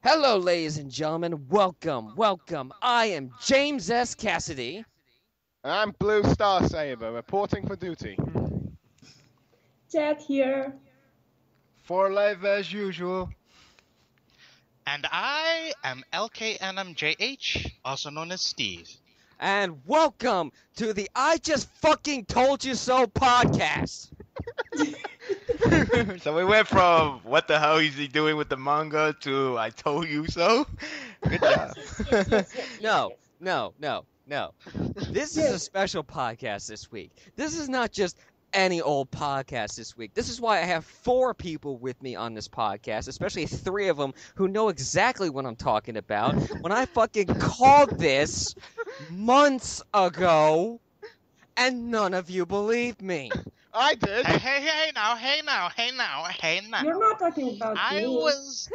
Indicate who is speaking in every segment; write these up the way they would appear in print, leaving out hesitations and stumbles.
Speaker 1: Hello, ladies and gentlemen. Welcome. I am James S. Cassidy.
Speaker 2: And I'm Blue Star Saber, reporting for duty.
Speaker 3: Chat here.
Speaker 4: For life as usual.
Speaker 5: And I am LKNMJH, also known as Steve.
Speaker 1: And welcome to the I Just Fucking Told You So podcast.
Speaker 4: So we went from what the hell is he doing with the manga to I told you so. Good job.
Speaker 1: No. This is a special podcast this week. This is not just any old podcast this week. This is why I have 4 people with me on this podcast, especially 3 of them who know exactly what I'm talking about. When I fucking called this months ago, and none of you believed me.
Speaker 2: I did.
Speaker 5: Hey now.
Speaker 3: You're not talking about
Speaker 5: I
Speaker 3: me.
Speaker 5: was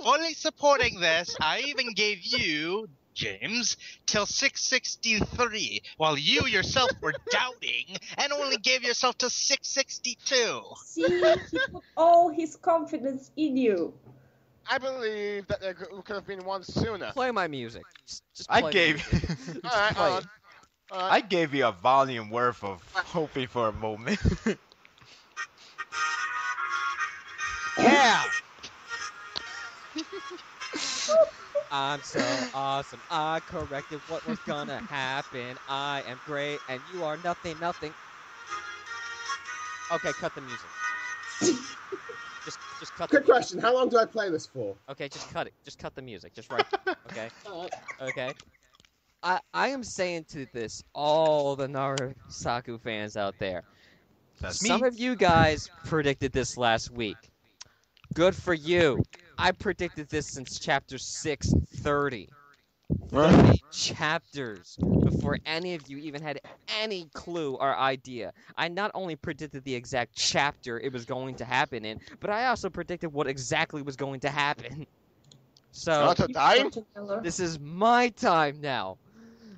Speaker 5: fully supporting this. I even gave you, James, till 663, while you yourself were doubting and only gave yourself to 662.
Speaker 3: See, he put all his confidence in you.
Speaker 2: I believe that there could have been one sooner.
Speaker 1: Play my music. Just
Speaker 4: I
Speaker 1: play
Speaker 4: gave
Speaker 1: my music.
Speaker 2: Alright,
Speaker 1: play
Speaker 2: hold
Speaker 1: it.
Speaker 2: on.
Speaker 4: I gave you a volume worth of hoping for a moment.
Speaker 1: Yeah! I'm so awesome. I corrected what was gonna happen. I am great, and you are nothing. Okay, cut the music. Just cut the
Speaker 6: Quick question, how long do I play this for?
Speaker 1: Okay, just cut it. Just cut the music. Just right. Okay? Okay? I am saying to this, all the NaruSaku fans out there.
Speaker 4: That's
Speaker 1: Some
Speaker 4: me.
Speaker 1: of you guys predicted this last week. Good for you. I predicted this since chapter 630. 30 chapters before any of you even had any clue or idea. I not only predicted the exact chapter it was going to happen in, but I also predicted what exactly was going to happen. So,
Speaker 2: Not a time?
Speaker 1: this is my time now.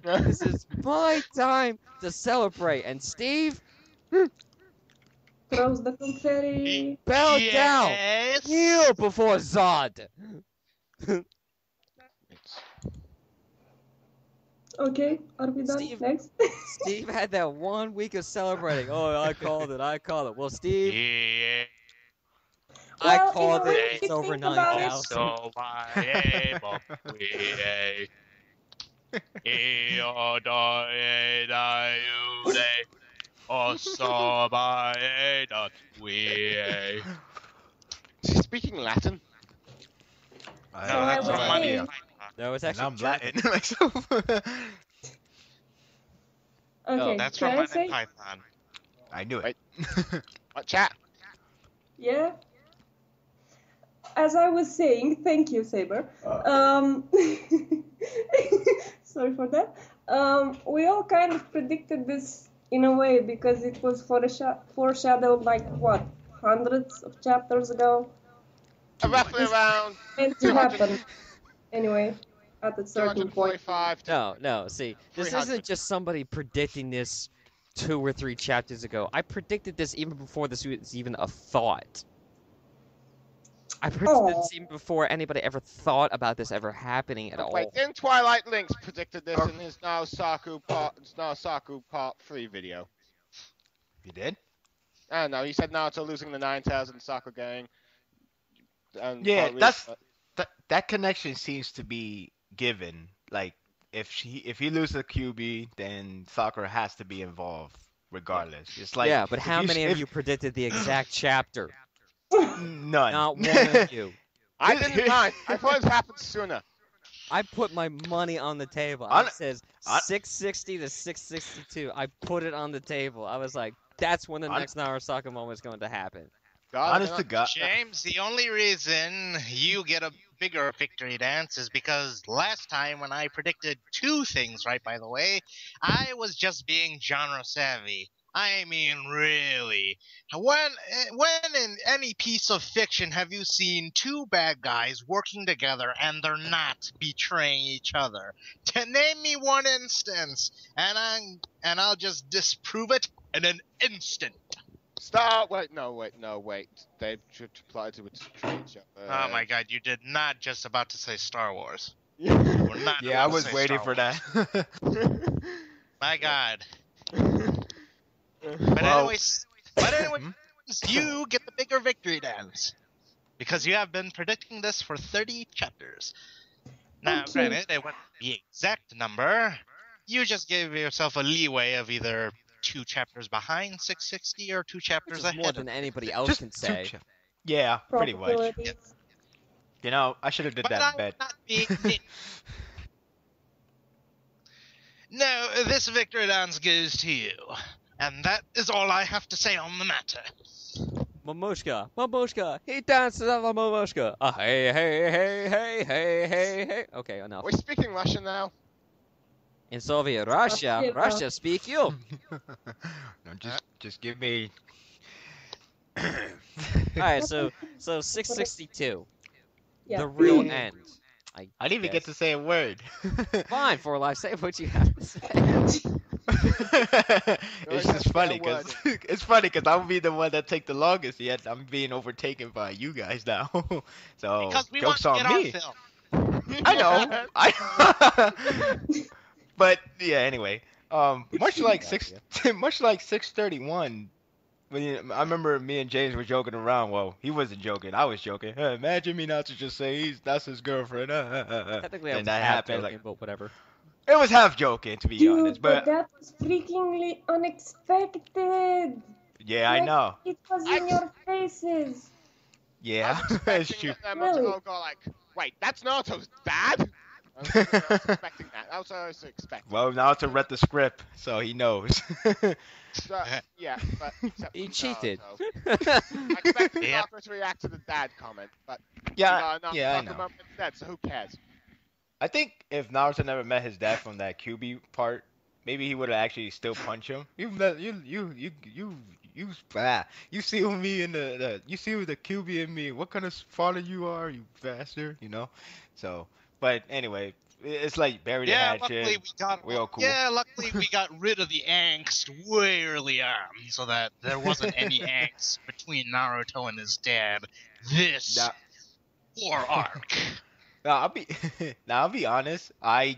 Speaker 1: This is my time to celebrate. And Steve,
Speaker 3: Throws the confetti.
Speaker 1: bow down.
Speaker 5: Yes.
Speaker 1: Kneel before Zod.
Speaker 3: Okay, are we done?
Speaker 1: Steve-
Speaker 3: Next.
Speaker 1: Steve had that 1 week of celebrating. Oh, I called it. Well, Steve,
Speaker 5: Yeah.
Speaker 1: I
Speaker 3: Well,
Speaker 1: called
Speaker 3: you know,
Speaker 1: it.
Speaker 3: if
Speaker 1: It's
Speaker 3: you
Speaker 1: over
Speaker 3: think about it-
Speaker 1: 9,000.
Speaker 5: So I
Speaker 2: Is he speaking Latin?
Speaker 5: No,
Speaker 3: So I
Speaker 5: that's
Speaker 3: was
Speaker 5: from Money
Speaker 3: saying-
Speaker 5: Python.
Speaker 1: No, it's
Speaker 4: And
Speaker 1: actually
Speaker 4: I'm
Speaker 1: German.
Speaker 4: Latin myself.
Speaker 3: Okay,
Speaker 5: That's
Speaker 3: can
Speaker 5: from
Speaker 3: I
Speaker 5: Money
Speaker 3: say?
Speaker 5: Python.
Speaker 4: I knew it.
Speaker 2: Chat.
Speaker 3: Yeah. As I was saying, thank you, Saber. Sorry for that. We all kind of predicted this in a way because it was foreshadowed like what, hundreds of chapters ago,
Speaker 2: Roughly around
Speaker 3: meant to happen. Anyway, at a certain point.
Speaker 2: 245 to
Speaker 1: No. See, this
Speaker 2: 300.
Speaker 1: isn't just somebody predicting this 2 or 3 chapters ago. I predicted this even before this was even a thought. I predicted this even before anybody ever thought about this ever happening at all.
Speaker 2: Wait, didn't Twilight Lynx predicted this in his NaruSaku Part 3 video?
Speaker 4: You did?
Speaker 2: I don't know, he said Naruto losing the 9,000 Saku gang. And
Speaker 4: Yeah,
Speaker 2: probably-
Speaker 4: that connection seems to be given. Like if he loses a QB, then Sakura has to be involved regardless. It's like
Speaker 1: yeah, but
Speaker 4: if
Speaker 1: how many of
Speaker 4: if-
Speaker 1: you predicted the exact chapter?
Speaker 4: None.
Speaker 1: Not one of you.
Speaker 2: I didn't mind. I thought it happened sooner.
Speaker 1: I put my money on the table.
Speaker 4: Hon-
Speaker 1: It says
Speaker 4: hon-
Speaker 1: 660 to 662. I put it on the table. I was like, that's when the
Speaker 4: Hon-
Speaker 1: next NaruSaku moment is going to happen.
Speaker 2: God,
Speaker 4: Honest to God.
Speaker 5: James, the only reason you get a bigger victory dance is because last time when I predicted 2 things right, by the way, I was just being genre savvy. I mean, really. When in any piece of fiction have you seen 2 bad guys working together and they're not betraying each other? Name me one instance, and I'll just disprove it in an instant.
Speaker 2: Start. Wait. They should apply to its traits.
Speaker 5: Oh my god, you did not just about to say Star Wars.
Speaker 2: Yeah.
Speaker 5: We're not
Speaker 4: Yeah, I
Speaker 5: about to
Speaker 4: was
Speaker 5: say
Speaker 4: waiting
Speaker 5: Star
Speaker 4: for
Speaker 5: Wars.
Speaker 4: that.
Speaker 5: My god.
Speaker 4: Well-
Speaker 5: But anyways, you get the bigger victory dance. Because you have been predicting this for 30 chapters. Now,
Speaker 3: Okay.
Speaker 5: granted, it wasn't the exact number. You just gave yourself a leeway of either 2 chapters behind 660 or 2
Speaker 1: Which
Speaker 5: chapters
Speaker 1: is
Speaker 5: ahead.
Speaker 1: more than anybody else
Speaker 4: Just
Speaker 1: can
Speaker 4: two
Speaker 1: say.
Speaker 4: Yeah, pretty much.
Speaker 3: Probabilities.
Speaker 4: You know, I should have did
Speaker 5: But
Speaker 4: that
Speaker 5: I'm
Speaker 4: bet.
Speaker 5: not being nit- No, this victory dance goes to you. And that is all I have to say on the matter.
Speaker 1: Momoshka, he dances on the Momoshka. Hey, hey, hey, hey, hey, hey, hey. Okay, enough.
Speaker 2: We're speaking Russian now.
Speaker 1: In Soviet Russia,
Speaker 3: Yeah.
Speaker 1: Russia speak you.
Speaker 4: No, just give me.
Speaker 1: Alright, so 662.
Speaker 3: Yeah.
Speaker 1: The real end.
Speaker 4: I didn't even
Speaker 1: Yes.
Speaker 4: get to say a word.
Speaker 1: Fine, for life, say what you have to say.
Speaker 4: It's just funny because I'll be the one that take the longest. Yet I'm being overtaken by you guys now. So
Speaker 5: Because we want
Speaker 4: jokes
Speaker 5: to
Speaker 4: on
Speaker 5: get
Speaker 4: me.
Speaker 5: our film.
Speaker 4: I know. But yeah. Anyway, much like much like 631. I remember me and James were joking around. Well, he wasn't joking. I was joking. Hey, imagine me not to just say that's his girlfriend.
Speaker 1: Technically, I
Speaker 4: And
Speaker 1: was
Speaker 4: that
Speaker 1: half
Speaker 4: happened.
Speaker 1: joking,
Speaker 4: Like,
Speaker 1: but whatever.
Speaker 4: it was half joking, to be
Speaker 3: Dude,
Speaker 4: honest.
Speaker 3: but
Speaker 4: But
Speaker 3: that was freakingly unexpected.
Speaker 4: yeah, I
Speaker 3: Like,
Speaker 4: know.
Speaker 3: It was in your faces.
Speaker 4: Yeah,
Speaker 2: I was
Speaker 4: that's
Speaker 2: expecting
Speaker 4: true.
Speaker 2: them
Speaker 3: Really?
Speaker 2: to all go like, wait, that's Naruto's dad? I was expecting that. That's what I was expecting.
Speaker 4: Well, now to read the script, so he knows.
Speaker 2: So, yeah, but except
Speaker 1: He
Speaker 2: from
Speaker 1: cheated.
Speaker 2: Naruto. I expected
Speaker 5: Yep.
Speaker 2: Naruto to react to the dad comment, but
Speaker 4: yeah,
Speaker 2: we got
Speaker 4: yeah, I
Speaker 2: Naruto
Speaker 4: know.
Speaker 2: moment instead, so who cares?
Speaker 4: I think if Naruto never met his dad from that QB part, maybe he would have actually still punched him. You see who me in you see who the QB in me. What kind of father you are, you bastard, you know? So, but anyway, it's like bury the
Speaker 5: Yeah,
Speaker 4: hatchet.
Speaker 5: luckily we got.
Speaker 4: We all cool.
Speaker 5: Yeah, luckily we got rid of the angst way early on, so that there wasn't any angst between Naruto and his dad. This
Speaker 4: Now-
Speaker 5: war arc.
Speaker 4: I'll be honest. I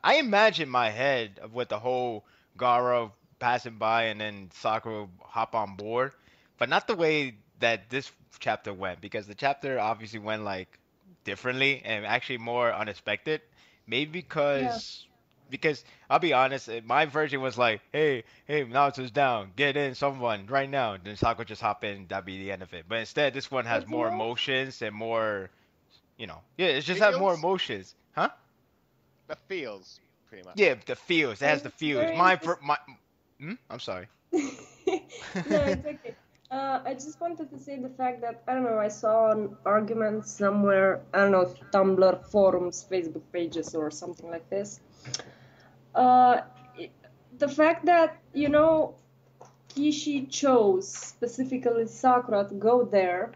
Speaker 4: imagine my head of what the whole Gaara passing by and then Sakura hop on board, but not the way that this chapter went, because the chapter obviously went like differently and actually more unexpected. Maybe because I'll be honest, my version was like, hey, Naruto's down, get in, someone right now. Then Sakura just hop in, that'd be the end of it. But instead, this one has
Speaker 3: But you
Speaker 4: more
Speaker 3: know-
Speaker 4: emotions and more, yeah, it just has more
Speaker 2: Feels?
Speaker 4: emotions, huh?
Speaker 2: The feels, pretty much.
Speaker 4: Yeah, the feels. It has the
Speaker 3: It's
Speaker 4: feels.
Speaker 3: very
Speaker 4: I'm sorry.
Speaker 3: No, it's okay. I just wanted to say the fact that, I don't know, I saw an argument somewhere, I don't know, Tumblr, forums, Facebook pages, or something like this. The fact that, Kishi chose, specifically Sakura, to go there,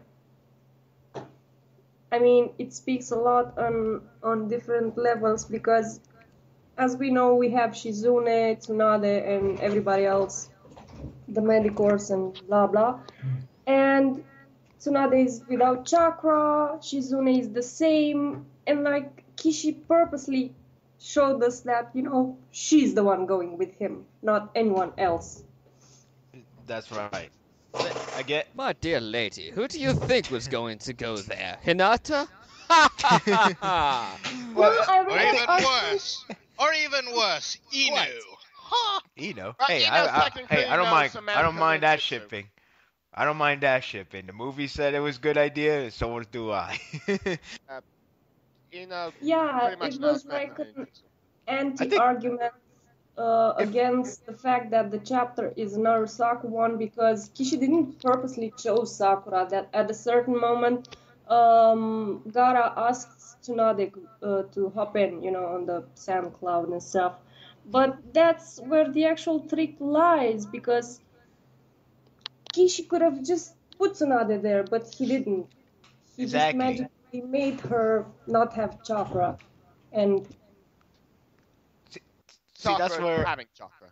Speaker 3: I mean, it speaks a lot on different levels, because as we know, we have Shizune, Tsunade, and everybody else, the Medicors and blah blah. And Tsunade is without chakra, Shizune is the same, and like Kishi purposely showed us that, she's the one going with him, not anyone else.
Speaker 4: That's right. I get.
Speaker 1: My dear lady, who do you think was going to go there? Hinata? Ha ha ha ha!
Speaker 3: Well, I
Speaker 5: Or
Speaker 3: really
Speaker 5: even worse. Or even worse, Inu.
Speaker 2: What?
Speaker 4: Ino.
Speaker 2: Right,
Speaker 4: Hey,
Speaker 2: Ino's
Speaker 4: I
Speaker 2: technically
Speaker 4: don't
Speaker 2: no
Speaker 4: mind.
Speaker 2: Samantha
Speaker 4: I don't mind that
Speaker 2: Ninjutsu.
Speaker 4: shipping. I don't mind that shipping. The movie said it was a good idea, and so do I.
Speaker 3: Yeah,
Speaker 2: pretty much
Speaker 3: it
Speaker 2: knows
Speaker 3: was like
Speaker 2: better than
Speaker 3: an
Speaker 2: Ninjutsu.
Speaker 3: anti-argument against the fact that the chapter is Narusaku one, because Kishi didn't purposely chose Sakura. That at a certain moment, Gaara asks Tsunade to hop in, on the sand cloud and stuff. But that's where the actual trick lies, because Kishi could have just put Tsunade there, but he didn't. He just
Speaker 4: Exactly.
Speaker 3: magically made her not have chakra, and
Speaker 4: See, that's
Speaker 2: Sakura
Speaker 4: where.
Speaker 2: having chakra.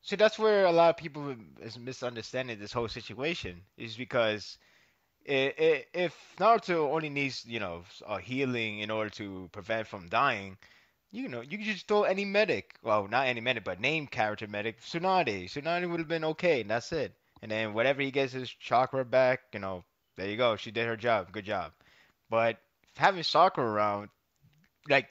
Speaker 4: See, that's where a lot of people is misunderstanding this whole situation. Is because if Naruto only needs, a healing in order to prevent from dying, you could just throw any medic. Well, not any medic, but name character medic. Tsunade. Tsunade would have been okay, and that's it. And then whatever he gets his chakra back, there you go. She did her job. Good job. But having Sakura around, like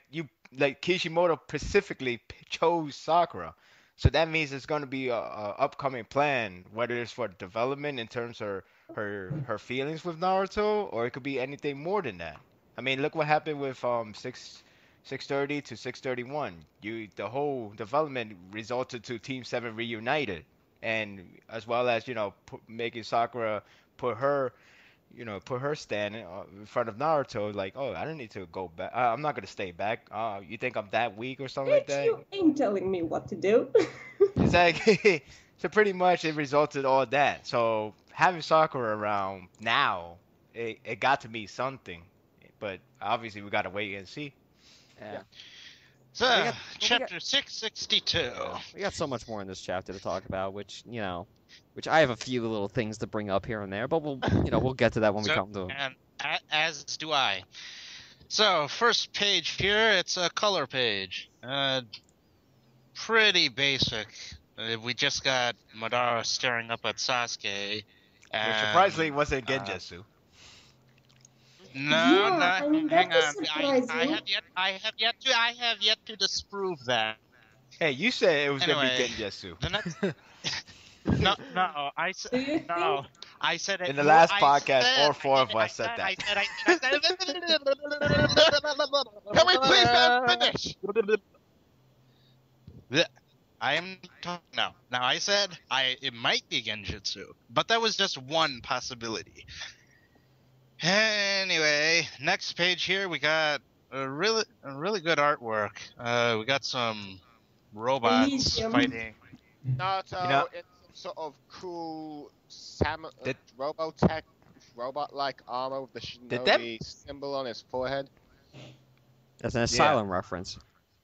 Speaker 4: Kishimoto specifically chose Sakura. So that means it's going to be a upcoming plan, whether it's for development in terms of her feelings with Naruto, or it could be anything more than that. I mean, look what happened with 630 to 631. The whole development resulted to Team 7 reunited, and as well as making Sakura put her put her stand in front of Naruto, like, oh, I don't need to go back. I'm not gonna stay back. You think I'm that weak or something like
Speaker 3: Bitch,
Speaker 4: that?
Speaker 3: you ain't telling me what to do.
Speaker 4: Exactly. So pretty much it resulted all that. So having Sakura around now, it got to be something. But obviously we gotta wait and see.
Speaker 1: Yeah.
Speaker 5: So,
Speaker 1: We got-
Speaker 5: chapter 662.
Speaker 1: Yeah, we got so much more in this chapter to talk about, which I have a few little things to bring up here and there, but we'll get to that when we come to them.
Speaker 5: And as do I. So, first page here, it's a color page. Pretty basic. We just got Madara staring up at Sasuke.
Speaker 4: Which
Speaker 5: And,
Speaker 4: surprisingly wasn't Genjutsu.
Speaker 5: No,
Speaker 3: Yeah, I mean,
Speaker 5: hang
Speaker 3: that was
Speaker 5: on.
Speaker 3: surprising.
Speaker 5: I have yet to disprove that.
Speaker 4: Hey, you said it was gonna be
Speaker 5: Anyway,
Speaker 4: Genjutsu.
Speaker 5: The next. No, I said
Speaker 3: Do you
Speaker 5: no. I said it
Speaker 4: In the last
Speaker 5: I
Speaker 4: podcast,
Speaker 5: said-
Speaker 4: all four of
Speaker 5: I
Speaker 4: us said that.
Speaker 2: Can we please let him finish?
Speaker 5: I am talking now. Now I said it might be Genjutsu, but that was just one possibility. Anyway, next page here we got a really good artwork. We got some robots
Speaker 3: Elysium.
Speaker 5: fighting.
Speaker 2: Naruto
Speaker 4: You know-
Speaker 2: in some sort of cool
Speaker 4: Did-
Speaker 2: robot-like armor with the
Speaker 4: Did that-
Speaker 2: shinobi symbol on his forehead.
Speaker 1: That's an asylum reference.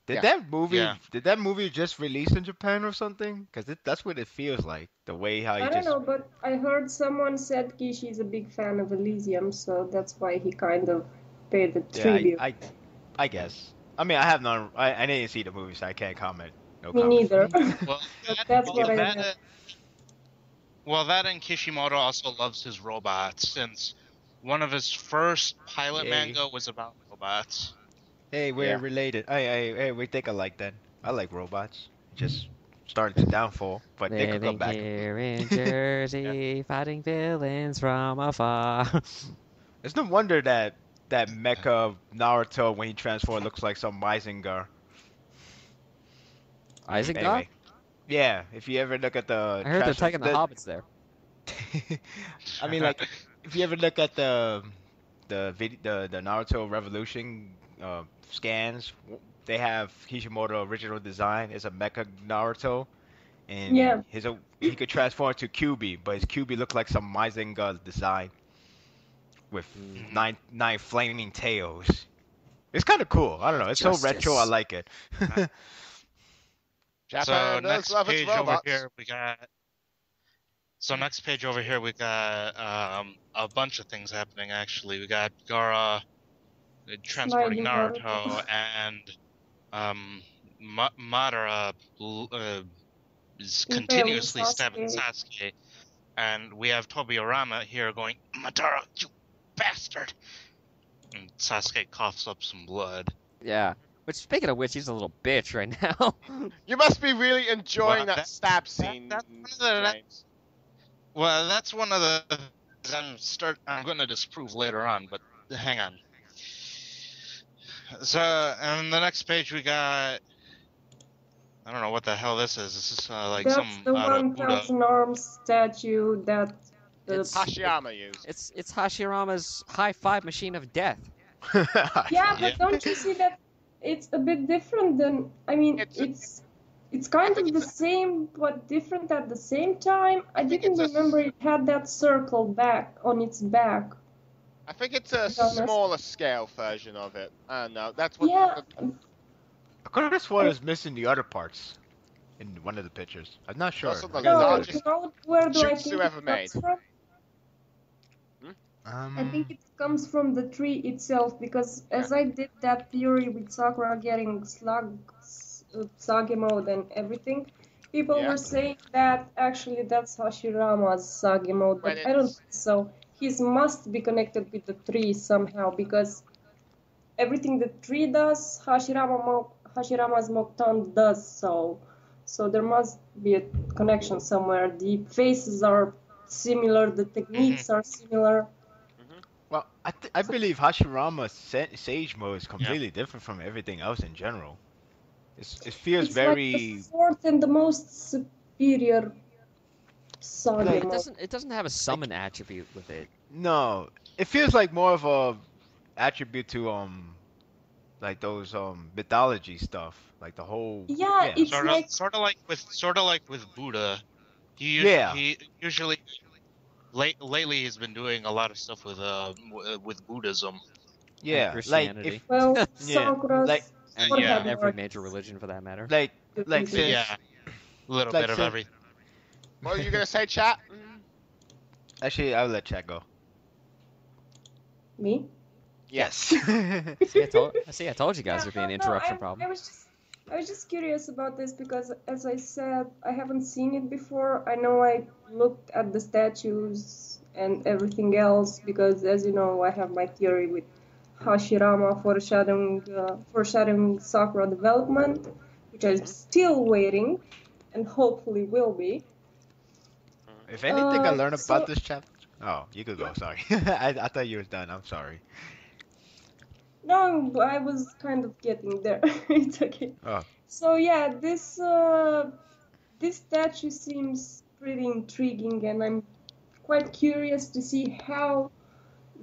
Speaker 4: Did
Speaker 2: Yeah.
Speaker 4: that movie?
Speaker 5: Yeah.
Speaker 4: Did that movie just release in Japan or something? Because that's what it feels like. The way how he
Speaker 3: I
Speaker 4: just.
Speaker 3: don't know, but I heard someone said Kishi's a big fan of Elysium, so that's why he kind of paid the
Speaker 4: Yeah,
Speaker 3: tribute.
Speaker 4: I guess. I mean, I have none. I didn't see the movie, so I can't comment. No
Speaker 3: Me
Speaker 4: comment.
Speaker 3: neither.
Speaker 5: Well,
Speaker 3: That's what I
Speaker 5: that,
Speaker 3: meant.
Speaker 5: well, that and Kishimoto also loves his robots, since one of his first pilot
Speaker 4: Yay.
Speaker 5: manga was about robots.
Speaker 4: Hey, we're
Speaker 2: Yeah.
Speaker 4: related. Hey, we think alike then. I like robots. Just started to downfall, but they could come
Speaker 1: Living
Speaker 4: back.
Speaker 1: here in Jersey, fighting villains from afar.
Speaker 4: It's no wonder that mecha Naruto when he transformed looks like some Meizinger.
Speaker 1: Isaac
Speaker 4: Anyway, yeah. If you ever look at the.
Speaker 1: I heard they're taking the
Speaker 4: the-
Speaker 1: hobbits there.
Speaker 4: I mean, like, if you ever look at the Naruto Revolution scans, they have Kishimoto original design is a mecha Naruto, and
Speaker 3: Yeah.
Speaker 4: he could transform to QB, but his QB looked like some Meizinger design with nine flaming tails. It's kind of cool. I don't know. It's so retro. I
Speaker 1: Justice.
Speaker 4: like it.
Speaker 5: So
Speaker 2: Japan does
Speaker 5: next
Speaker 2: love its
Speaker 5: page over
Speaker 2: robots.
Speaker 5: here we got. So next page over here we got a bunch of things happening. Actually, we got Gaara transporting
Speaker 3: Sliding
Speaker 5: Naruto, and Madara is
Speaker 3: Impaling
Speaker 5: continuously
Speaker 3: Sasuke.
Speaker 5: stabbing Sasuke, and we have Tobirama here going, "Madara, you bastard!" And Sasuke coughs up some blood.
Speaker 1: Yeah. Which, speaking of which, he's a little bitch right now.
Speaker 2: You must be really enjoying
Speaker 5: Well,
Speaker 2: that stab scene.
Speaker 5: that's one of the-
Speaker 2: James.
Speaker 5: Well, that's one of the things I'm going to disprove later on, but hang on. So, and the next page we got. I don't know what the hell this is. This is like
Speaker 3: That's
Speaker 5: some
Speaker 3: the
Speaker 5: out of Buddha.
Speaker 3: 1,000 arms statue that the
Speaker 1: It's-
Speaker 2: Hashiyama used.
Speaker 1: it's Hashirama's high five machine of death.
Speaker 3: Yeah, but
Speaker 5: Yeah.
Speaker 3: don't you see that it's a bit different than, I mean,
Speaker 2: It's-
Speaker 3: it's kind
Speaker 2: think
Speaker 3: of the
Speaker 2: it's-
Speaker 3: same but different at the same time. I
Speaker 2: think
Speaker 3: didn't
Speaker 2: it's a-
Speaker 3: remember it had that circle back on its back.
Speaker 2: I think it's a
Speaker 3: To be honest.
Speaker 2: smaller scale version of it. I don't know. That's what.
Speaker 3: Yeah,
Speaker 4: I could have sworn it's missing the other parts. in one of the pictures. I'm not sure.
Speaker 2: Also the
Speaker 3: No,
Speaker 2: largest
Speaker 3: you know where do I
Speaker 2: jutsu
Speaker 3: think
Speaker 2: ever
Speaker 3: it
Speaker 2: made.
Speaker 3: comes from? I think it comes from the tree itself because as I did that theory with Sakura getting Sage mode and everything, people
Speaker 2: Yeah.
Speaker 3: were saying that actually that's Hashirama's Sage mode, but
Speaker 2: When
Speaker 3: I don't
Speaker 2: it's-
Speaker 3: think so. His must be connected with the tree somehow because everything the tree does, Hashirama's Mokutan does so. So there must be a connection somewhere. The faces are similar, the techniques are similar.
Speaker 4: Well, I believe Hashirama's Sage mode is completely different from everything else in general. It feels
Speaker 3: It's like the fourth and the most superior Sage
Speaker 4: Like-
Speaker 3: mode.
Speaker 1: It doesn't have a summon attribute with it.
Speaker 4: no. It feels like more of a attribute to like those mythology stuff, like the whole
Speaker 3: Yeah, it's
Speaker 5: Sort
Speaker 3: like
Speaker 5: of, sort of like with Buddha.
Speaker 4: Yeah.
Speaker 5: He usually, lately he's been doing a lot of stuff with Buddhism.
Speaker 4: yeah, like
Speaker 1: Christianity.
Speaker 4: if
Speaker 3: well,
Speaker 4: Yeah,
Speaker 3: Sakura's
Speaker 4: like-
Speaker 1: And
Speaker 3: forehead
Speaker 5: yeah,
Speaker 1: every
Speaker 3: mark
Speaker 1: major
Speaker 3: is
Speaker 1: religion for that matter.
Speaker 4: like
Speaker 3: different.
Speaker 4: since
Speaker 5: Yeah, a little
Speaker 4: Like
Speaker 5: bit of
Speaker 4: since-
Speaker 5: every.
Speaker 2: What are you gonna say, chat?
Speaker 4: actually I'll let chat go.
Speaker 3: Me?
Speaker 4: Yes.
Speaker 1: See, I told you guys there'd be an interruption
Speaker 3: I
Speaker 1: problem.
Speaker 3: was just curious about this because, as I said, I haven't seen it before. I know I looked at the statues and everything else because, as you know, I have my theory with Hashirama foreshadowing Sakura development, which I'm still waiting, and hopefully will be.
Speaker 4: If anything I learned
Speaker 3: so-
Speaker 4: about this chapter. Oh, you could go. Sorry, I thought you were done. I'm sorry.
Speaker 3: No, I was kind of getting there. It's okay.
Speaker 4: Oh.
Speaker 3: So yeah, this statue seems pretty intriguing, and I'm quite curious to see how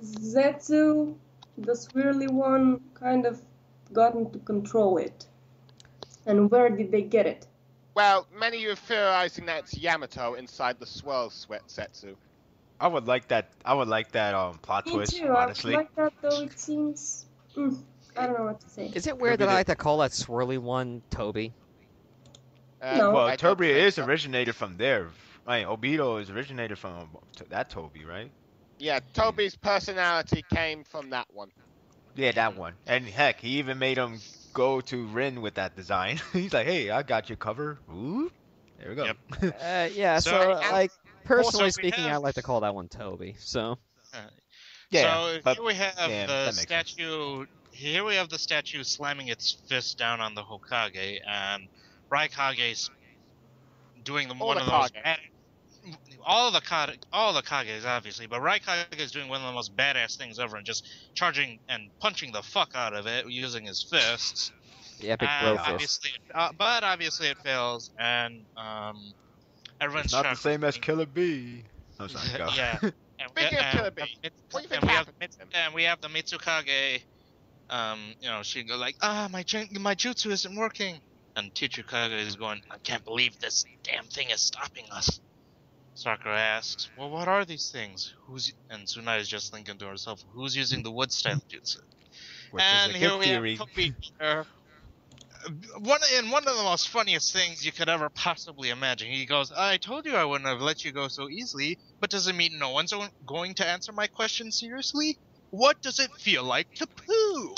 Speaker 3: Zetsu, the swirly one, kind of gotten to control it, and where did they get it?
Speaker 2: Well, many of you are theorizing that it's Yamato inside the swirl sweat setsu.
Speaker 4: I would like that. Plot
Speaker 3: Me
Speaker 4: twist.
Speaker 3: too. I
Speaker 4: Honestly.
Speaker 3: like that though. It seems. I don't know what to say.
Speaker 1: Is it weird
Speaker 4: Maybe
Speaker 1: that I
Speaker 4: they-
Speaker 1: like to call that swirly one Toby?
Speaker 3: No.
Speaker 4: Well,
Speaker 2: I don't
Speaker 4: Turbia
Speaker 2: think
Speaker 4: is
Speaker 2: so.
Speaker 4: originated from there. Right, Obito is originated from that Toby, right?
Speaker 2: Yeah, Toby's personality came from that one.
Speaker 4: Yeah, that one. And heck, he even made him go to Rin with that design. He's like, "Hey, I got your cover." Ooh, there we go.
Speaker 5: Yep.
Speaker 1: Yeah,
Speaker 5: So-
Speaker 1: so, like, personally
Speaker 5: we
Speaker 1: speaking, I
Speaker 5: have-
Speaker 1: like to call that one Toby. So,
Speaker 4: Yeah,
Speaker 5: So
Speaker 4: but
Speaker 5: here we have
Speaker 4: yeah,
Speaker 5: the
Speaker 4: that makes sense.
Speaker 5: statue. Here we have the statue slamming its fist down on the Hokage, and Raikage's doing
Speaker 2: All
Speaker 5: one
Speaker 2: the
Speaker 5: of those.
Speaker 2: Kage.
Speaker 5: All the Kages, obviously, but Raikage is doing one of the most badass things ever, and just charging and punching the fuck out of it using his fists.
Speaker 1: the epic
Speaker 5: And
Speaker 1: bro fist.
Speaker 5: obviously it fails, and everyone's
Speaker 4: It's not the
Speaker 5: trying-
Speaker 4: same as Killer Bee. I'm sorry. Go.
Speaker 5: Yeah. And
Speaker 2: Speaking of Killer Bee, what do you think happened to him?
Speaker 5: and we have the Mitsukage. She go like, my jutsu isn't working, and Teacher Kage is going, I can't believe this damn thing is stopping us. Sakura asks, well, what are these things? And Tsunade is just thinking to herself, who's using the wood style jutsu?
Speaker 4: Which
Speaker 5: And
Speaker 4: is a
Speaker 5: here
Speaker 4: good
Speaker 5: we
Speaker 4: theory.
Speaker 5: have Toby here. One of the most funniest things you could ever possibly imagine. He goes, I told you I wouldn't have let you go so easily, but does it mean no one's going to answer my question seriously? What does it feel like to poo?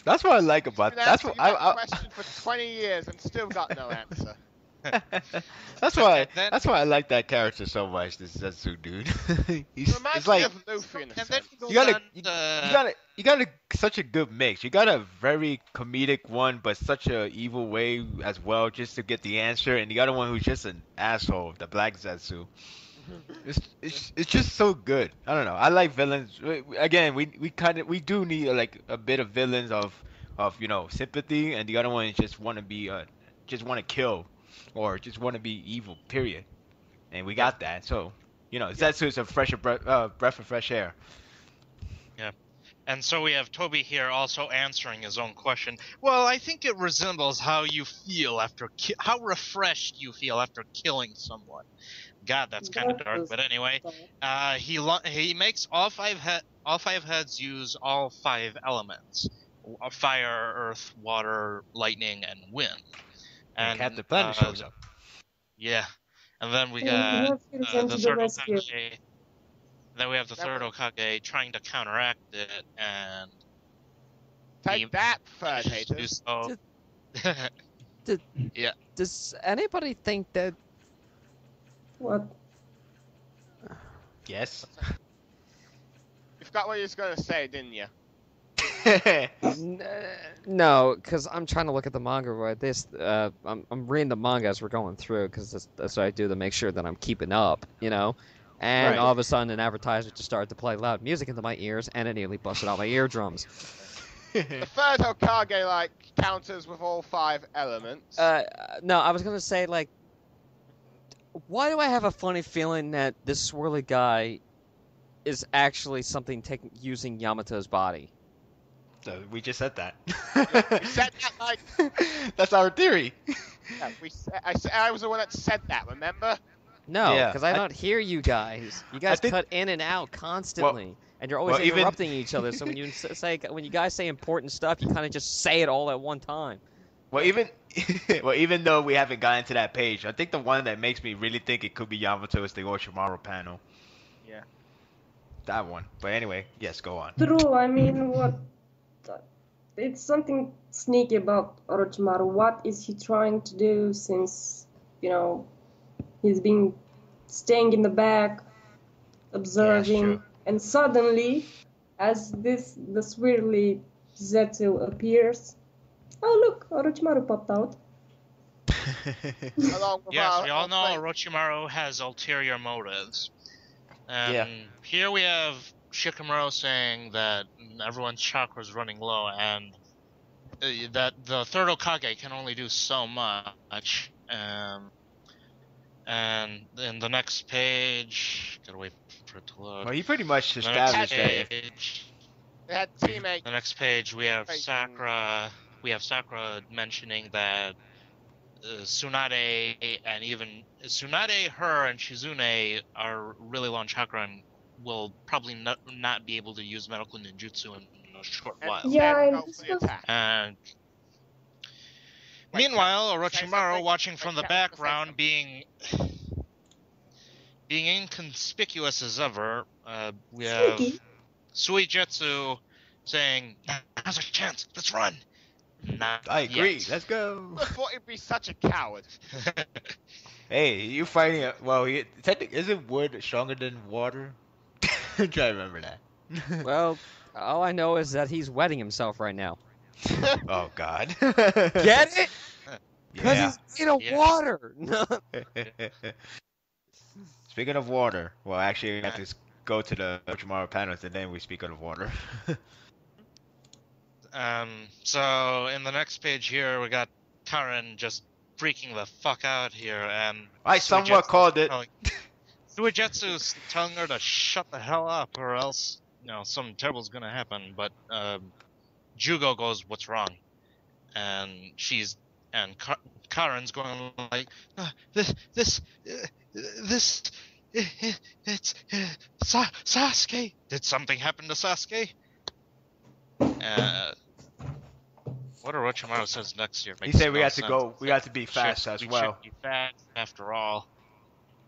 Speaker 4: That's what I like about.
Speaker 2: Been
Speaker 4: That's
Speaker 2: asking
Speaker 4: what
Speaker 2: you that
Speaker 4: I
Speaker 2: question for 20 years and still got no answer.
Speaker 4: that's why.
Speaker 5: Then-
Speaker 4: That's why I like that character so much. This Zetsu dude.
Speaker 2: It reminds
Speaker 4: It's like
Speaker 2: me of Luffy in a
Speaker 5: And then
Speaker 2: sense.
Speaker 5: he goes
Speaker 4: You gotta-
Speaker 5: on
Speaker 4: you got a such a good mix. You got a very comedic one, but such a evil way as well, just to get the answer. And the other one who's just an asshole, the Black Zetsu. It's just so good. I don't know. I like villains. Again, we do need like a bit of villains of sympathy, and the other one is just want to be just want to kill, or just want to be evil. Period. And we got that. So Zetsu is a breath of fresh air.
Speaker 5: And so we have Toby here also answering his own question. Well, I think it resembles how you feel after how refreshed you feel after killing someone. God, that's kind of dark. But anyway, he makes all five heads use all 5 elements. fire, earth, water, lightning, and wind.
Speaker 4: And Captain Planet shows up.
Speaker 5: Yeah, and then we
Speaker 3: And
Speaker 5: got
Speaker 3: Neptune sent
Speaker 5: the
Speaker 3: to
Speaker 5: third
Speaker 3: the rescue.
Speaker 5: Hokage. Then we have the third Hokage trying to counteract it, and
Speaker 2: Take that, third
Speaker 5: manages to do
Speaker 2: haters.
Speaker 5: so. Yeah.
Speaker 1: Does anybody think that
Speaker 3: What?
Speaker 4: Yes.
Speaker 2: You forgot what you was gonna say, didn't you?
Speaker 1: No, because I'm trying to look at the manga right this. I'm reading the manga as we're going through because that's what I do to make sure that I'm keeping up, you know. And
Speaker 4: Right.
Speaker 1: all of a sudden, an advertisement just started to play loud music into my ears, and it nearly busted out my eardrums.
Speaker 2: The third Hokage like counters with all 5 elements.
Speaker 1: No, I was gonna say like, why do I have a funny feeling that this swirly guy is actually something using Yamato's body?
Speaker 4: So we just said that.
Speaker 2: We said that like
Speaker 4: That's our theory.
Speaker 2: yeah, I was the one that said that. Remember?
Speaker 1: No,
Speaker 4: Yeah,
Speaker 1: because I don't hear you guys. You guys
Speaker 4: think-
Speaker 1: cut in and out constantly, and you're always
Speaker 4: well, even-
Speaker 1: interrupting each other. So when you guys say important stuff, you kind of just say it all at one time.
Speaker 4: Well, even though we haven't gotten to that page, I think the one that makes me really think it could be Yamato is the Orochimaru panel.
Speaker 2: Yeah.
Speaker 4: That one. But anyway, yes, go on.
Speaker 3: True, I mean, what? It's something sneaky about Orochimaru. What is he trying to do since, you know, he's been staying in the back, observing,
Speaker 4: true.
Speaker 3: and suddenly, as the swirly Zetsu appears, oh look, Orochimaru popped out.
Speaker 2: Along with
Speaker 5: Yes,
Speaker 2: our-
Speaker 5: we all
Speaker 2: our
Speaker 5: know
Speaker 2: friend-
Speaker 5: Orochimaru has ulterior motives. And
Speaker 4: Yeah.
Speaker 5: here we have Shikamaru saying that everyone's chakra is running low, and that the third Hokage can only do so much. And in the next page, gotta wait for it to load.
Speaker 4: Well, he pretty much
Speaker 5: The next
Speaker 4: established that. If,
Speaker 5: page,
Speaker 2: They had teammate.
Speaker 5: the next page, we have
Speaker 2: Right.
Speaker 5: Sakura. We have Sakura mentioning that Tsunade and even Tsunade, her, and Shizune are really low on chakra and will probably not be able to use medical ninjutsu in a short
Speaker 2: And
Speaker 5: while.
Speaker 3: Yeah,
Speaker 2: said
Speaker 3: and
Speaker 2: go
Speaker 3: this
Speaker 2: for the
Speaker 3: was-
Speaker 2: attack.
Speaker 5: And
Speaker 2: Wait,
Speaker 5: meanwhile,
Speaker 2: say
Speaker 5: Orochimaru,
Speaker 2: something?
Speaker 5: watching from the
Speaker 2: Wait, Captain, say
Speaker 5: background,
Speaker 2: something.
Speaker 5: being inconspicuous as ever, we have
Speaker 3: Sneaky.
Speaker 5: Suijetsu saying, "Now's our chance. Let's run." Not
Speaker 4: I agree.
Speaker 5: yet.
Speaker 4: Let's go.
Speaker 2: I thought he'd be such a coward.
Speaker 4: Hey, you fighting? Well, isn't wood stronger than water? I'm trying to remember that.
Speaker 1: Well, all I know is that he's wetting himself right now.
Speaker 4: Oh God.
Speaker 1: Get it? Because
Speaker 4: Yeah.
Speaker 1: he's made of
Speaker 5: Yeah.
Speaker 1: water.
Speaker 4: Speaking of water, well, actually, we have to go to the Orochimaru panels and then we speak of water.
Speaker 5: So in the next page here, we got Karen just freaking the fuck out here, and
Speaker 4: I somewhat
Speaker 5: Suijetsu's
Speaker 4: called it.
Speaker 5: Suijetsu's telling her to shut the hell up, or else, something terrible's gonna happen. But Jugo goes, "What's wrong?" And Karen's going like, it's Sasuke. Did something happen to Sasuke? What Orochimaru says next here
Speaker 4: He
Speaker 5: makes
Speaker 4: said we
Speaker 5: no
Speaker 4: have to
Speaker 5: sense.
Speaker 4: go. We have to be fast
Speaker 5: We
Speaker 4: as
Speaker 5: should
Speaker 4: well.
Speaker 5: be fast after all.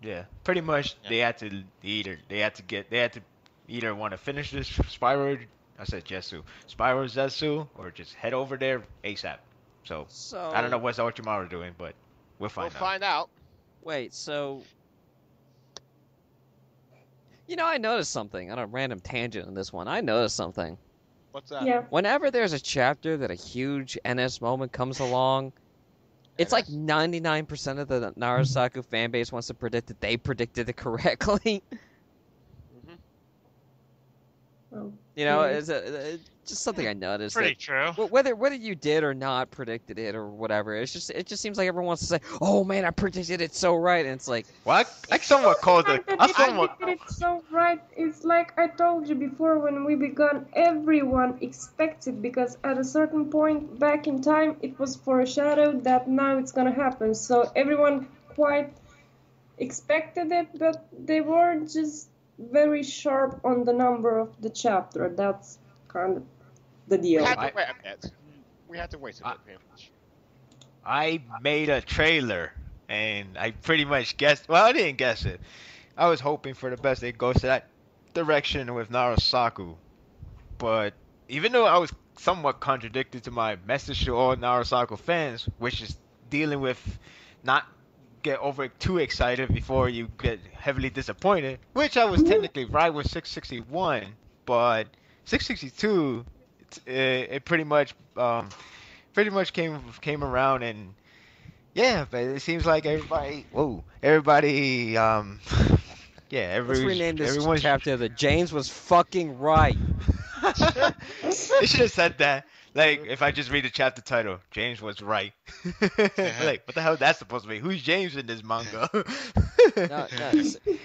Speaker 4: Yeah, pretty much.
Speaker 5: Yeah.
Speaker 4: They had to either want to finish this Spyro. I said Jetsu, Spyro Zetsu, or just head over there ASAP. So
Speaker 1: So
Speaker 4: I don't know what's Orochimaru doing, but we'll
Speaker 2: We'll
Speaker 4: find out.
Speaker 2: find out.
Speaker 1: Wait, so I noticed something on a random tangent in this one. I noticed something.
Speaker 2: What's that?
Speaker 3: Yeah.
Speaker 1: Whenever there's a chapter that a huge NS moment comes along, it's like 99% of the NaruSaku fan base wants to predict that they predicted it correctly.
Speaker 3: Well,
Speaker 1: It's just something I noticed.
Speaker 5: Pretty
Speaker 1: that
Speaker 5: true.
Speaker 1: whether you did or not predicted it or whatever, it just seems like everyone wants to say, "Oh man, I predicted it so right," and it's like,
Speaker 4: Well, I somewhat called it.
Speaker 3: I
Speaker 4: I somewhat.
Speaker 3: did it so right. It's like I told you before when we began, everyone expected, because at a certain point back in time it was foreshadowed that now it's gonna happen. So everyone quite expected it, but they were just very sharp on the number of the chapter. That's kind of the
Speaker 2: We
Speaker 3: deal.
Speaker 2: had to wait a bit. We had to wait a bit, pretty much.
Speaker 4: I made a trailer, and I pretty much guessed. Well, I didn't guess it. I was hoping for the best. It goes to that direction with NaruSaku, but even though I was somewhat contradicted to my message to all NaruSaku fans, which is dealing with not get over too excited before you get heavily disappointed, which I was technically right with 661, but 662, it pretty much came around, and yeah, but it seems like everybody yeah,
Speaker 1: Let's rename this
Speaker 4: everyone's
Speaker 1: chapter the James was fucking right.
Speaker 4: They should have said that. Like, if I just read the chapter title, James was right. Like, what the hell is that supposed to be? Who's James in this manga?
Speaker 1: No,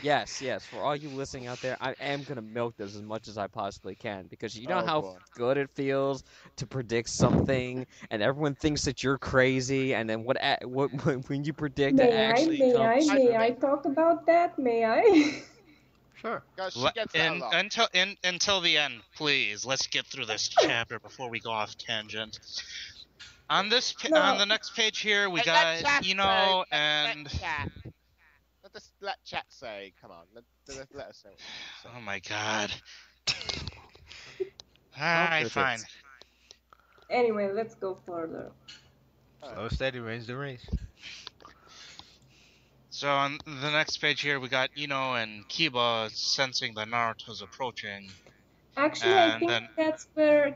Speaker 1: yes. For all you listening out there, I am gonna milk this as much as I possibly can because you know
Speaker 2: Oh,
Speaker 1: how
Speaker 2: boy.
Speaker 1: good it feels to predict something, and everyone thinks that you're crazy, and then when you predict it actually comes.
Speaker 3: May I talk about that? May I?
Speaker 4: Sure.
Speaker 2: Guys, she gets that a lot.
Speaker 5: Until the end, please. Let's get through this chapter before we go off tangent. On this on the next page here, we got Ino and.
Speaker 2: Let chat say. Come on. Let us say. What
Speaker 5: Oh my god. Alright, fine.
Speaker 3: Anyway, let's go further.
Speaker 4: Slow, steady wins the race.
Speaker 5: So on the next page here, we got Ino and Kiba sensing that Naruto's approaching.
Speaker 3: Actually, I
Speaker 5: And
Speaker 3: think
Speaker 5: then-
Speaker 3: that's where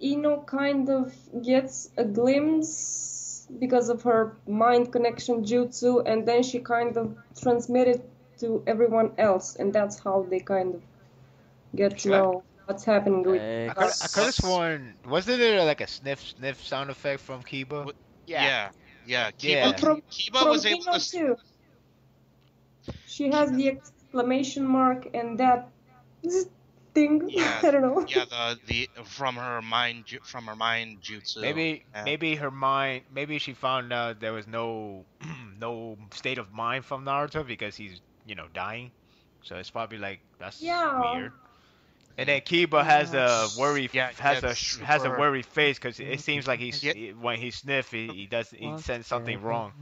Speaker 3: Ino kind of gets a glimpse because of her mind connection jutsu, and then she kind of transmitted to everyone else, and that's how they kind of get to know what's happening with
Speaker 1: Hey,
Speaker 4: I could have sworn, wasn't there like a sniff sound effect from Kiba?
Speaker 5: Yeah.
Speaker 4: Yeah.
Speaker 5: Kiba was able
Speaker 3: Ino
Speaker 5: to.
Speaker 3: too. She has the exclamation mark and that thing.
Speaker 5: Yeah,
Speaker 3: I don't know.
Speaker 5: Yeah, the from her mind jutsu.
Speaker 4: Maybe her mind. Maybe she found out there was no no state of mind from Naruto because he's dying. So it's probably like that's weird. And then Kiba has a worry has a worried face because it seems like when he sniffs he sends something wrong.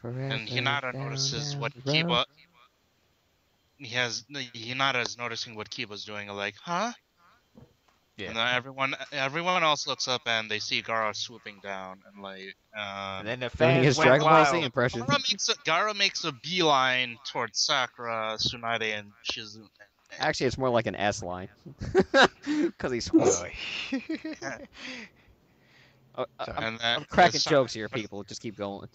Speaker 5: And Hinata notices what Kiba. Hinata is noticing what Kiba's doing. Like, huh?
Speaker 4: Yeah.
Speaker 5: And then everyone else looks up and they see Gaara swooping down and like.
Speaker 4: And then the
Speaker 1: Doing
Speaker 4: fans
Speaker 1: his
Speaker 4: went
Speaker 1: Dragon Ball Z
Speaker 4: wild.
Speaker 1: impression.
Speaker 5: Gaara makes a beeline towards Sakura, Tsunade, and Shizune.
Speaker 1: Actually, it's more like an S line. Because he's horrible. I'm cracking jokes here, people. Just keep going.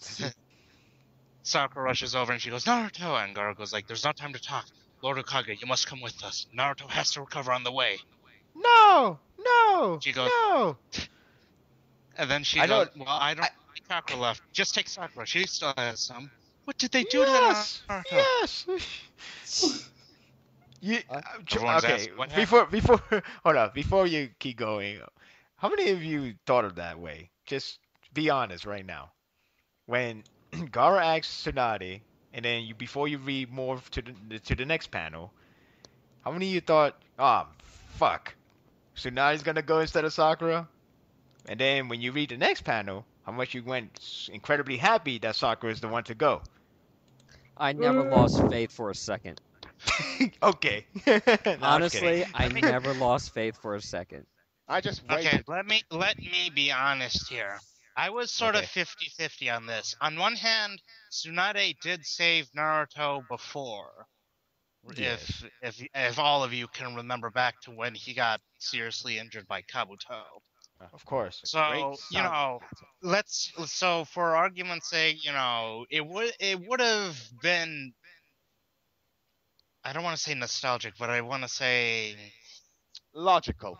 Speaker 5: Sakura rushes over and she goes, Naruto! And Gaara goes like, there's no time to talk. Lord Okage, you must come with us. Naruto has to recover on the way.
Speaker 4: No!
Speaker 5: She goes,
Speaker 4: No!
Speaker 5: And then she goes, well, I don't think Sakura left. Just take Sakura. She still has some. What did they do to Naruto?
Speaker 4: Yes!
Speaker 5: Everyone's
Speaker 4: Okay,
Speaker 5: asking, what
Speaker 4: before hold on, before you keep going, how many of you thought of that way? Just be honest right now. When Gaara asks Tsunade, and then before you read more to the next panel, how many of you thought, fuck, Tsunade's gonna go instead of Sakura? And then when you read the next panel, how much you went incredibly happy that Sakura is the one to go?
Speaker 1: I never lost faith for a second.
Speaker 4: Okay. No,
Speaker 1: Honestly, I never lost faith for a second.
Speaker 2: I just
Speaker 5: Okay,
Speaker 2: waited.
Speaker 5: let me be honest here. I was sort of 50-50 on this. On one hand, Tsunade did save Naruto before.
Speaker 4: Yes.
Speaker 5: If all of you can remember back to when he got seriously injured by Kabuto.
Speaker 4: Of course.
Speaker 5: So, so for argument's sake, it would have been, I don't want to say nostalgic, but I want to say
Speaker 2: Logical.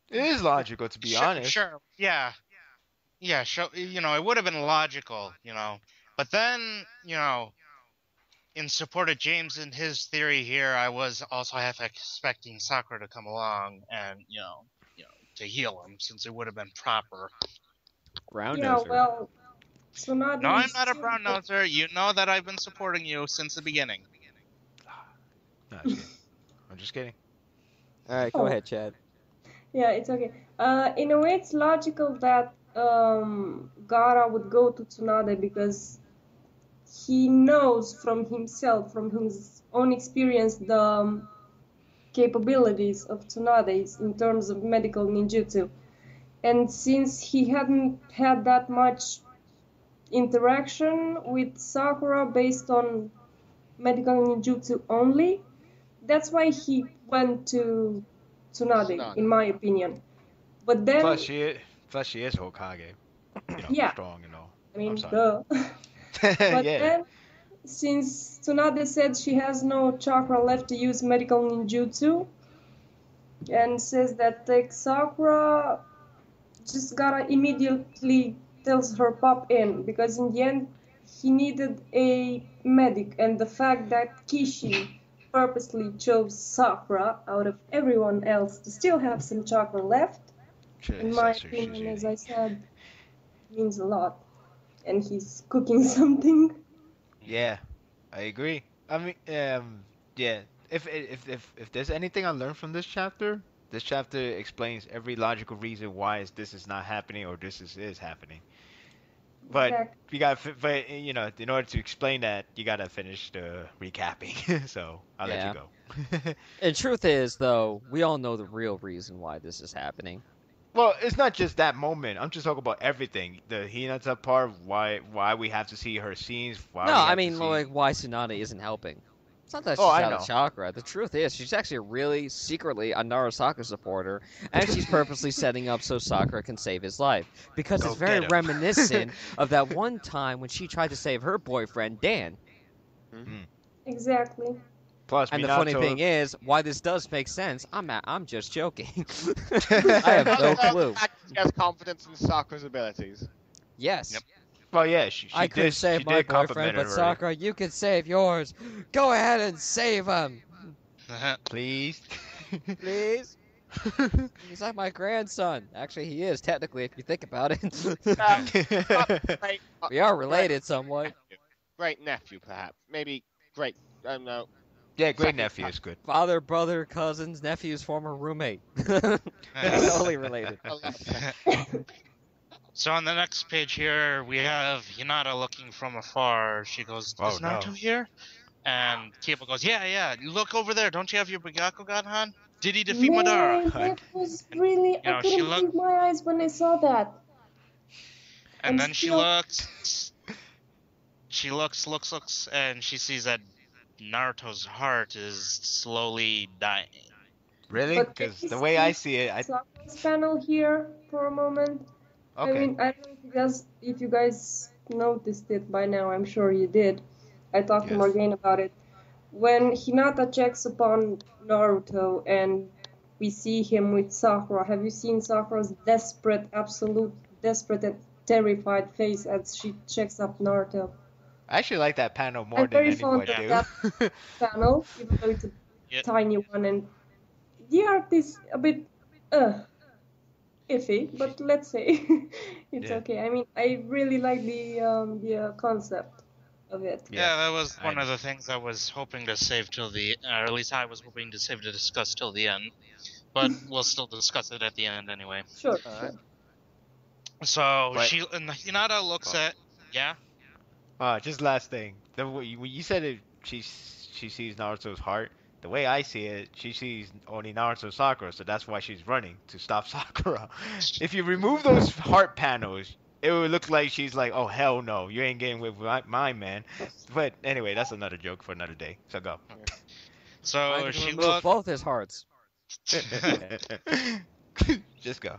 Speaker 4: It is logical, to be honest.
Speaker 5: Sure, yeah. Yeah, sure, it would have been logical, But then, in support of James and his theory here, I was also half expecting Sakura to come along and, to heal him, since it would have been proper.
Speaker 1: Ground
Speaker 3: Yeah,
Speaker 1: noser.
Speaker 3: well, Tsunade
Speaker 5: No, I'm
Speaker 3: is
Speaker 5: not a
Speaker 3: still-
Speaker 5: brown noser. You know that I've been supporting you since the beginning.
Speaker 4: No, I'm just kidding.
Speaker 1: All right, go ahead, Chad.
Speaker 3: Yeah, it's okay. In a way, it's logical that Gaara would go to Tsunade because he knows from himself, from his own experience, the capabilities of Tsunade in terms of medical ninjutsu. And since he hadn't had that much interaction with Sakura based on medical ninjutsu only, that's why he went to Tsunade, in my opinion. But then,
Speaker 4: Plus she is Hokage. You know,
Speaker 3: yeah,
Speaker 4: strong and all.
Speaker 3: I mean,
Speaker 4: I'm sorry.
Speaker 3: duh. But
Speaker 4: Yeah.
Speaker 3: then, since Tsunade said she has no chakra left to use medical ninjutsu, and says that take Sakura, just gotta immediately tells her pop in, because in the end, he needed a medic, and the fact that Kishi purposely chose Sakura out of everyone else to still have some chakra left, in my opinion, as I said, means a lot. And he's cooking something.
Speaker 4: Yeah, I agree. I mean, yeah. If there's anything I learned from this chapter explains every logical reason why this is not happening or is happening. But
Speaker 3: Exactly.
Speaker 4: we got, but you know, in order to explain that, you gotta finish the recapping. So I'll let you
Speaker 1: Yeah.
Speaker 4: go.
Speaker 1: And truth is, though, we all know the real reason why this is happening.
Speaker 4: Well, it's not just that moment. I'm just talking about everything. The Hinata part, why we have to see her scenes, why
Speaker 1: No,
Speaker 4: we
Speaker 1: I
Speaker 4: have to
Speaker 1: mean,
Speaker 4: see.
Speaker 1: like, why Tsunade isn't helping. It's not that
Speaker 4: Oh,
Speaker 1: she's
Speaker 4: I
Speaker 1: out
Speaker 4: know.
Speaker 1: of chakra. The truth is, she's actually really secretly a NaruSaku supporter, and she's purposely setting up so Sakura can save his life. Because
Speaker 4: Go
Speaker 1: it's very
Speaker 4: get him.
Speaker 1: reminiscent of that one time when she tried to save her boyfriend, Dan.
Speaker 3: Exactly.
Speaker 4: Plus,
Speaker 1: And the funny
Speaker 4: Minato.
Speaker 1: thing is, why this does make sense, I'm just joking. I have no clue.
Speaker 2: She has confidence in Sakura's abilities.
Speaker 1: Yes.
Speaker 5: Yep.
Speaker 4: Well, yeah, she
Speaker 1: I could save my boyfriend, but
Speaker 4: her.
Speaker 1: Sakura, you can save yours. Go ahead and save him,
Speaker 4: Please.
Speaker 1: please. He's like my grandson. Actually, he is technically, if you think about it.
Speaker 2: Great,
Speaker 1: We are related somewhat.
Speaker 2: great nephew, perhaps. Maybe great. I don't know.
Speaker 4: Yeah, great
Speaker 2: Second
Speaker 4: nephew
Speaker 2: cousin.
Speaker 4: is good.
Speaker 1: Father, brother, cousins, nephew's former roommate. Totally related.
Speaker 5: So on the next page here, we have Hinata looking from afar. She goes,
Speaker 4: Oh,
Speaker 5: "Is Naruto
Speaker 4: no.
Speaker 5: here?" And Kiba goes, "Yeah. Look over there. Don't you have your Byakugan, Han? Did he defeat Madara?"
Speaker 3: Man, that was really.
Speaker 5: You
Speaker 3: I
Speaker 5: know, she
Speaker 3: couldn't believe my eyes when I saw that.
Speaker 5: And
Speaker 3: I'm
Speaker 5: then she
Speaker 3: still-
Speaker 5: looks. She looks, and she sees that Naruto's heart is slowly dying.
Speaker 4: Really?
Speaker 3: But
Speaker 4: Because
Speaker 3: can
Speaker 4: the
Speaker 3: you
Speaker 4: way I
Speaker 3: see
Speaker 4: see it,
Speaker 3: Sakura's panel here for a moment.
Speaker 4: okay.
Speaker 3: I mean, I don't know if you guys noticed it by now. I'm sure you did. I talked to
Speaker 4: Yes.
Speaker 3: Morgane about it. When Hinata checks upon Naruto and we see him with Sakura, have you seen Sakura's desperate and terrified face as she checks up Naruto?
Speaker 4: I actually like that panel more
Speaker 3: I'm
Speaker 4: than
Speaker 3: very fond
Speaker 4: anybody
Speaker 3: of
Speaker 4: do.
Speaker 3: that panel, even though it's a
Speaker 5: Yeah.
Speaker 3: tiny one, and the art is a bit iffy, but let's say it's
Speaker 4: Yeah.
Speaker 3: okay. I mean, I really like the concept of it.
Speaker 5: Yeah, that was
Speaker 4: I
Speaker 5: one
Speaker 4: know.
Speaker 5: of the things I was hoping to save till the, or at least I was hoping to save to discuss till the end. But we'll still discuss it at the end anyway.
Speaker 3: Sure,
Speaker 2: Alright.
Speaker 3: sure.
Speaker 5: So
Speaker 4: But-
Speaker 5: and Hinata looks at, yeah.
Speaker 4: Just last thing. When you said it, she sees Naruto's heart. The way I see it, she sees only Naruto Sakura, so that's why she's running to stop Sakura. If you remove those heart panels, it would look like she's like, oh hell no, you ain't getting with my man. But anyway, that's another joke for another day. So go.
Speaker 5: So
Speaker 1: I can
Speaker 5: she
Speaker 1: remove
Speaker 5: looks.
Speaker 1: both his hearts.
Speaker 4: Just go.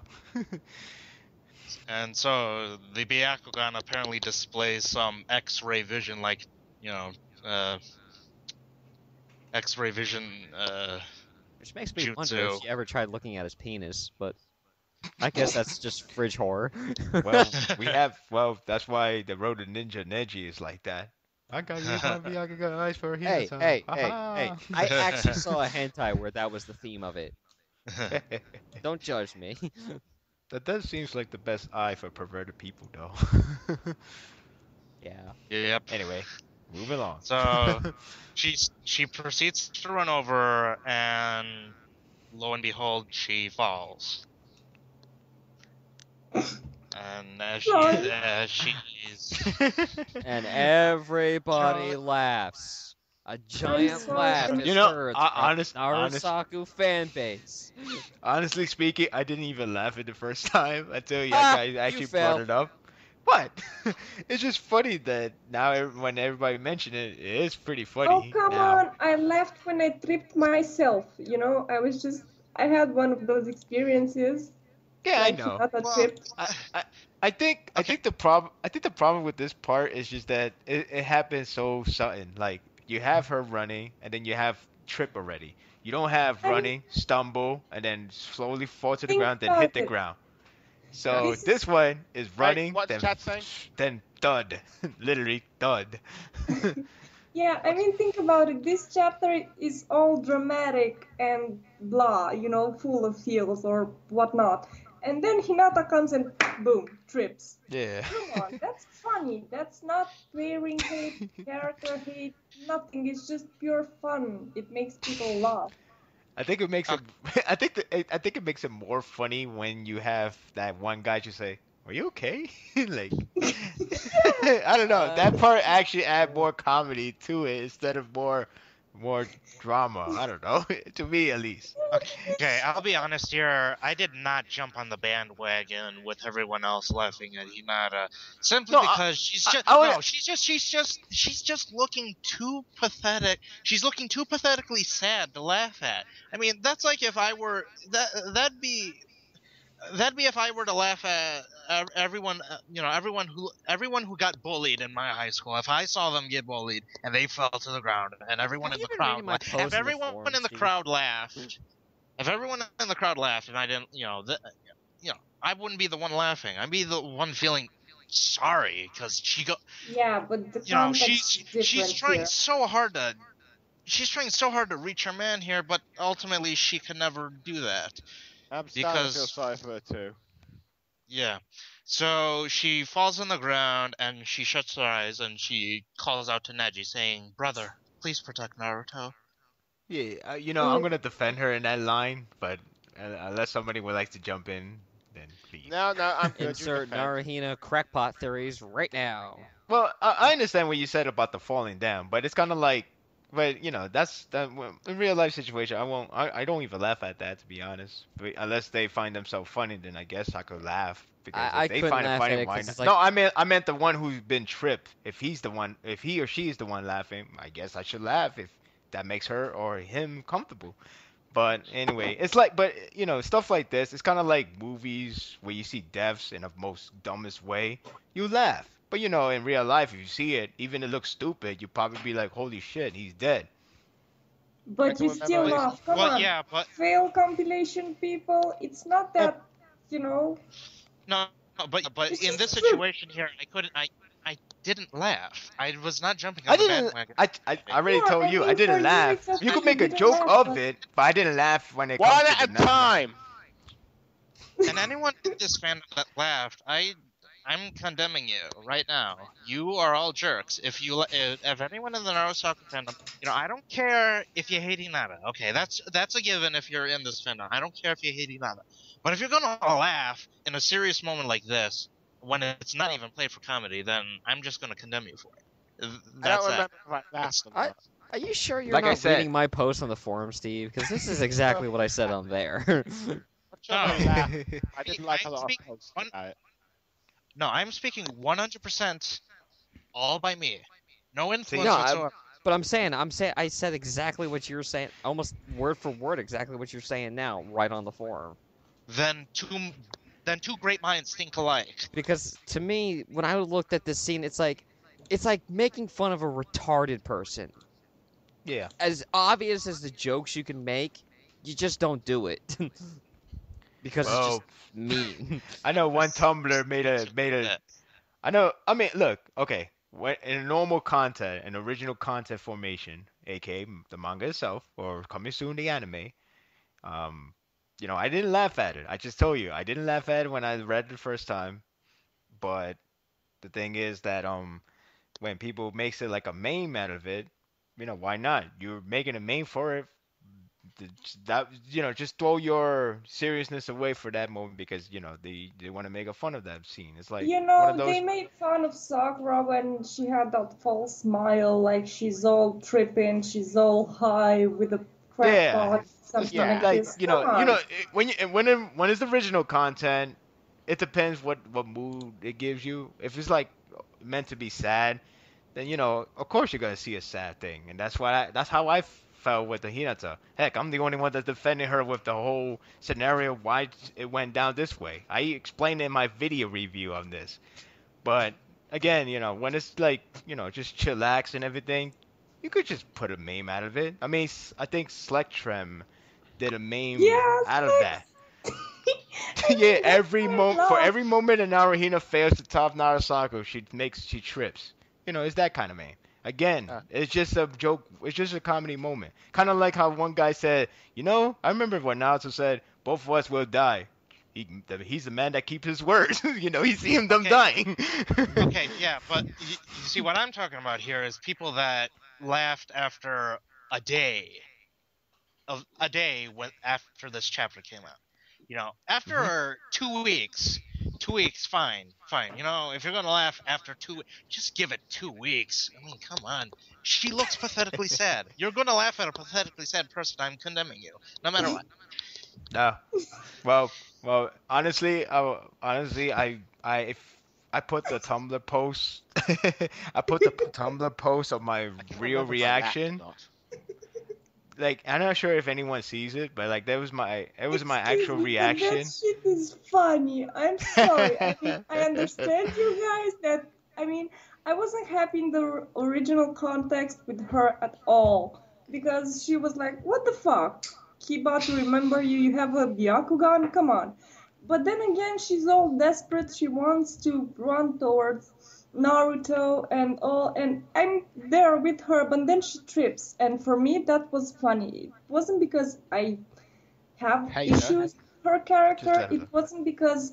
Speaker 5: And so the Byakugan apparently displays some X-ray vision, like, you know, X-ray vision.
Speaker 1: Which makes me wonder
Speaker 5: Jutsu.
Speaker 1: if she ever tried looking at his penis, but I guess that's just fridge horror.
Speaker 4: Well, that's why the Road to Ninja Neji is like that. I got you, I got eyes for a
Speaker 1: hey,
Speaker 4: Hinata.
Speaker 1: hey.
Speaker 4: Aha.
Speaker 1: I actually saw a hentai where that was the theme of it. Don't judge me.
Speaker 4: That does seems like the best eye for perverted people, though.
Speaker 1: Yeah.
Speaker 5: Yep.
Speaker 4: Anyway, moving on.
Speaker 5: So she proceeds to run over and lo and behold, she falls. And
Speaker 3: Sorry.
Speaker 5: she's
Speaker 1: And everybody laughs. A
Speaker 3: I'm
Speaker 1: giant laugh
Speaker 3: sorry.
Speaker 1: is heard from
Speaker 4: Honest,
Speaker 1: Narusaku fan base.
Speaker 4: honestly speaking, I didn't even laugh at the first time until you
Speaker 1: Ha!
Speaker 4: guys
Speaker 1: You
Speaker 4: actually brought
Speaker 1: fell.
Speaker 4: it up. What? It's just funny that now when everybody mention it, it is pretty
Speaker 3: Oh,
Speaker 4: funny
Speaker 3: come
Speaker 4: now.
Speaker 3: on. I laughed when I tripped myself. I had one of those experiences,
Speaker 4: Yeah, I
Speaker 3: like
Speaker 4: know.
Speaker 3: Hinata
Speaker 5: well.
Speaker 3: tripped.
Speaker 4: I, I, I think
Speaker 5: Okay,
Speaker 4: the problem with this part is just that it happens so sudden. Like you have her running and then you have trip already. You don't have
Speaker 3: I mean,
Speaker 4: running, stumble, and then slowly fall to the
Speaker 3: think
Speaker 4: ground, then hit
Speaker 3: about
Speaker 4: the
Speaker 3: it.
Speaker 4: ground.
Speaker 2: Yeah.
Speaker 4: So
Speaker 3: This
Speaker 4: this
Speaker 3: is
Speaker 4: one is
Speaker 2: Right,
Speaker 4: running,
Speaker 2: what's chat saying?
Speaker 4: then thud, literally thud.
Speaker 3: Yeah, I
Speaker 2: What's
Speaker 3: mean, think about it. This chapter is all dramatic and blah, full of feels or whatnot. And then Hinata comes and boom, trips.
Speaker 4: Yeah.
Speaker 3: Come on, that's funny. That's not wearing hate, character hate, nothing. It's just pure fun. It makes people laugh.
Speaker 4: I think it makes it.
Speaker 5: okay,
Speaker 4: I think it makes it more funny when you have that one guy just say, "Are you okay?" Like, I don't know.
Speaker 1: Uh,
Speaker 4: That part actually add more comedy to it instead of more drama. I don't know. To me, at least.
Speaker 5: okay. I'll be honest here. I did not jump on the bandwagon with everyone else laughing at Hinata, simply
Speaker 4: No,
Speaker 5: because she's just
Speaker 4: I would.
Speaker 5: no. She's just looking too pathetic. She's looking too pathetically sad to laugh at. I mean, that's like if I were that'd be if I were to laugh at everyone, everyone who got bullied in my high school. If I saw them get bullied and they fell to the ground, and everyone
Speaker 1: have
Speaker 5: in
Speaker 1: you
Speaker 5: the
Speaker 1: been reading
Speaker 5: crowd,
Speaker 1: my
Speaker 5: if
Speaker 1: posts in the
Speaker 5: everyone
Speaker 1: forum,
Speaker 5: in the
Speaker 1: Steve?
Speaker 5: crowd laughed, if everyone in the crowd laughed, and I didn't, I wouldn't be the one laughing. I'd be the one feeling sorry because
Speaker 3: Yeah, but the
Speaker 5: you know,
Speaker 3: context is
Speaker 5: she's
Speaker 3: different
Speaker 5: trying
Speaker 3: here.
Speaker 5: so hard to. She's trying so hard to reach her man here, but ultimately she can never do that
Speaker 2: I'm starting to feel
Speaker 5: because
Speaker 2: sorry for her too.
Speaker 5: yeah. So she falls on the ground and she shuts her eyes and she calls out to Neji saying, "Brother, please protect Naruto."
Speaker 4: Yeah, I'm
Speaker 3: Mm,
Speaker 4: gonna defend her in that line, but unless somebody would like to jump in, then please.
Speaker 2: No, no, I'm good. You
Speaker 1: Insert
Speaker 2: defend.
Speaker 1: Naruhina crackpot theories right now.
Speaker 4: Well, I understand what you said about the falling down, but it's kind of like, but that's that in real life situation. I won't. I don't even laugh at that to be honest. But unless they find themselves funny, then I guess I could laugh because if
Speaker 1: I
Speaker 4: they
Speaker 1: couldn't
Speaker 4: find it
Speaker 1: laugh
Speaker 4: funny,
Speaker 1: at it
Speaker 4: why
Speaker 1: because
Speaker 4: not?
Speaker 1: it's like,
Speaker 4: No, I meant the one who's been tripped. If he or she is the one laughing, I guess I should laugh if that makes her or him comfortable. But anyway, it's like, but stuff like this, it's kind of like movies where you see deaths in a most dumbest way. You laugh. But in real life, if you see it, even it looks stupid, you probably be like, holy shit, he's dead.
Speaker 2: I
Speaker 3: but
Speaker 2: can
Speaker 3: you
Speaker 2: remember.
Speaker 3: still
Speaker 5: Well,
Speaker 3: laugh. Come
Speaker 5: well,
Speaker 3: on.
Speaker 5: yeah, but
Speaker 3: Fail compilation people. It's not
Speaker 4: Uh,
Speaker 3: that, you know,
Speaker 5: no, but
Speaker 3: it's
Speaker 5: in
Speaker 3: just
Speaker 5: this
Speaker 3: true.
Speaker 5: situation here, I didn't laugh. I was not jumping
Speaker 4: I
Speaker 5: on the
Speaker 4: didn't.
Speaker 5: bandwagon.
Speaker 4: I already
Speaker 3: Yeah,
Speaker 4: told
Speaker 3: I
Speaker 4: you I
Speaker 3: mean, for
Speaker 4: didn't
Speaker 3: you,
Speaker 4: laugh.
Speaker 3: it's
Speaker 4: You
Speaker 3: okay.
Speaker 4: could
Speaker 3: You
Speaker 4: make a
Speaker 3: didn't
Speaker 4: joke
Speaker 3: laugh,
Speaker 4: of
Speaker 3: but
Speaker 4: it, but I didn't laugh when it
Speaker 2: One
Speaker 4: comes to
Speaker 2: at
Speaker 4: the
Speaker 2: a
Speaker 4: number.
Speaker 2: time.
Speaker 5: And anyone in this fandom that laughed, I'm condemning you right now. You are all jerks. If anyone in the NaruSaku fandom, I don't care if you hate Hinata. Okay, that's a given if you're in this fandom. I don't care if you hate Hinata. But if you're gonna laugh in a serious moment like this, when it's not even played for comedy, then I'm just gonna condemn you for it.
Speaker 2: I don't
Speaker 5: That's that.
Speaker 2: remember if I laughed or
Speaker 1: I,
Speaker 2: not.
Speaker 1: are you sure you're
Speaker 4: Like I
Speaker 1: not
Speaker 4: said.
Speaker 1: reading my post on the forum, Steve? Because this is exactly what I said on there.
Speaker 2: I'm sure I laughed. I didn't like a
Speaker 5: I'm
Speaker 2: lot of
Speaker 5: speaking
Speaker 2: posts
Speaker 5: one.
Speaker 2: about it.
Speaker 5: No, I'm speaking 100% all by me. No
Speaker 4: See,
Speaker 5: influence
Speaker 1: No,
Speaker 5: whatsoever.
Speaker 1: but I'm saying I said exactly what you're saying, almost word for word, exactly what you're saying now, right on the forum.
Speaker 5: Then two great minds think alike.
Speaker 1: Because to me, when I looked at this scene, it's like making fun of a retarded person.
Speaker 4: yeah.
Speaker 1: As obvious as the jokes you can make, you just don't do it because it's just
Speaker 4: Well,
Speaker 1: mean.
Speaker 4: I know one Tumblr made a. I know. I mean, look. Okay. When in a normal content, an original content formation, aka the manga itself, or coming soon the anime, um, I didn't laugh at it. I just told you I didn't laugh at it when I read it the first time. But the thing is that when people makes it like a meme out of it, why not? You're making a meme for it. that just throw your seriousness away for that moment because they want to make a fun of that scene. It's like
Speaker 3: You
Speaker 4: one of
Speaker 3: know,
Speaker 4: those.
Speaker 3: they made fun of Sakura when she had that false smile, like she's all tripping, she's all high with a
Speaker 4: Yeah,
Speaker 3: crackpot, something
Speaker 2: Yeah.
Speaker 3: like
Speaker 4: like
Speaker 3: this. Come on.
Speaker 4: when it's original content, it depends what mood it gives you. If it's like meant to be sad, then of course you're gonna see a sad thing, and that's how I felt with the Hinata. Heck, I'm the only one that's defending her with the whole scenario why it went down this way. I explained in my video review on this, but again, when it's like just chillax and everything, you could just put a meme out of it. I mean, I think Slectrum did a meme
Speaker 3: Yes,
Speaker 4: out of that.
Speaker 3: Lex. I
Speaker 4: Yeah,
Speaker 3: mean, that's why I laugh.
Speaker 4: every moment that Naruhina fails to top NaruSaku, she trips. It's that kind of meme. Again,
Speaker 2: Uh.
Speaker 4: it's just a joke. It's just a comedy moment. Kind of like how one guy said, I remember when Naruto said, "Both of us will die." He's the man that keeps his words. He see them
Speaker 5: Okay.
Speaker 4: dying.
Speaker 5: Okay, yeah, but you see what I'm talking about here is people that laughed after a day when after this chapter came out. After 2 weeks, fine. If you're gonna laugh after just give it 2 weeks. I mean, come on. She looks pathetically sad. You're gonna laugh at a pathetically sad person. I'm condemning you, no matter what.
Speaker 4: No. Well, honestly, if I put the Tumblr post, I put the Tumblr post of my
Speaker 2: I can't
Speaker 4: real
Speaker 2: remember if I laughed or
Speaker 4: reaction.
Speaker 2: not.
Speaker 4: Like, I'm not sure if anyone sees it, but like it was my actual
Speaker 3: Excuse me, but
Speaker 4: reaction.
Speaker 3: that shit is funny. I'm sorry. I mean, I understand you guys that, I mean, I wasn't happy in the original context with her at all. Because she was like, what the fuck? Kiba, to remember you, you have a Byakugan? Come on. But then again, she's all desperate. She wants to run towards Naruto and all, and I'm there with her, but then she trips. And for me, that was funny. It wasn't because I have
Speaker 2: Hey,
Speaker 3: issues with her character.
Speaker 4: Just let
Speaker 3: It
Speaker 4: her.
Speaker 3: wasn't because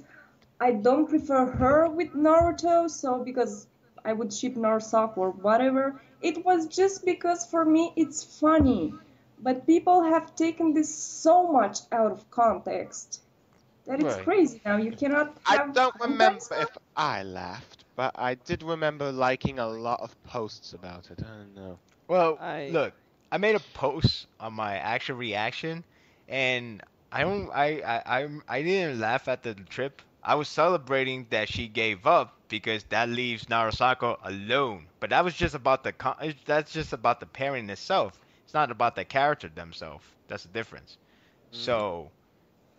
Speaker 3: I don't prefer her with Naruto, so because I would ship Narusaku or whatever. It was just because for me it's funny. But people have taken this so much out of context that it's
Speaker 2: Right.
Speaker 3: crazy now. You cannot
Speaker 2: I
Speaker 3: have
Speaker 2: don't remember
Speaker 3: context.
Speaker 2: if I laughed, but I did remember liking a lot of posts about it. I don't know.
Speaker 4: Well,
Speaker 1: I
Speaker 4: look, I made a post on my actual reaction, and I don't, I didn't laugh at the trip. I was celebrating that she gave up because that leaves Narasako alone. But that was just about that's just about the pairing itself. It's not about the character themselves. That's the difference. So,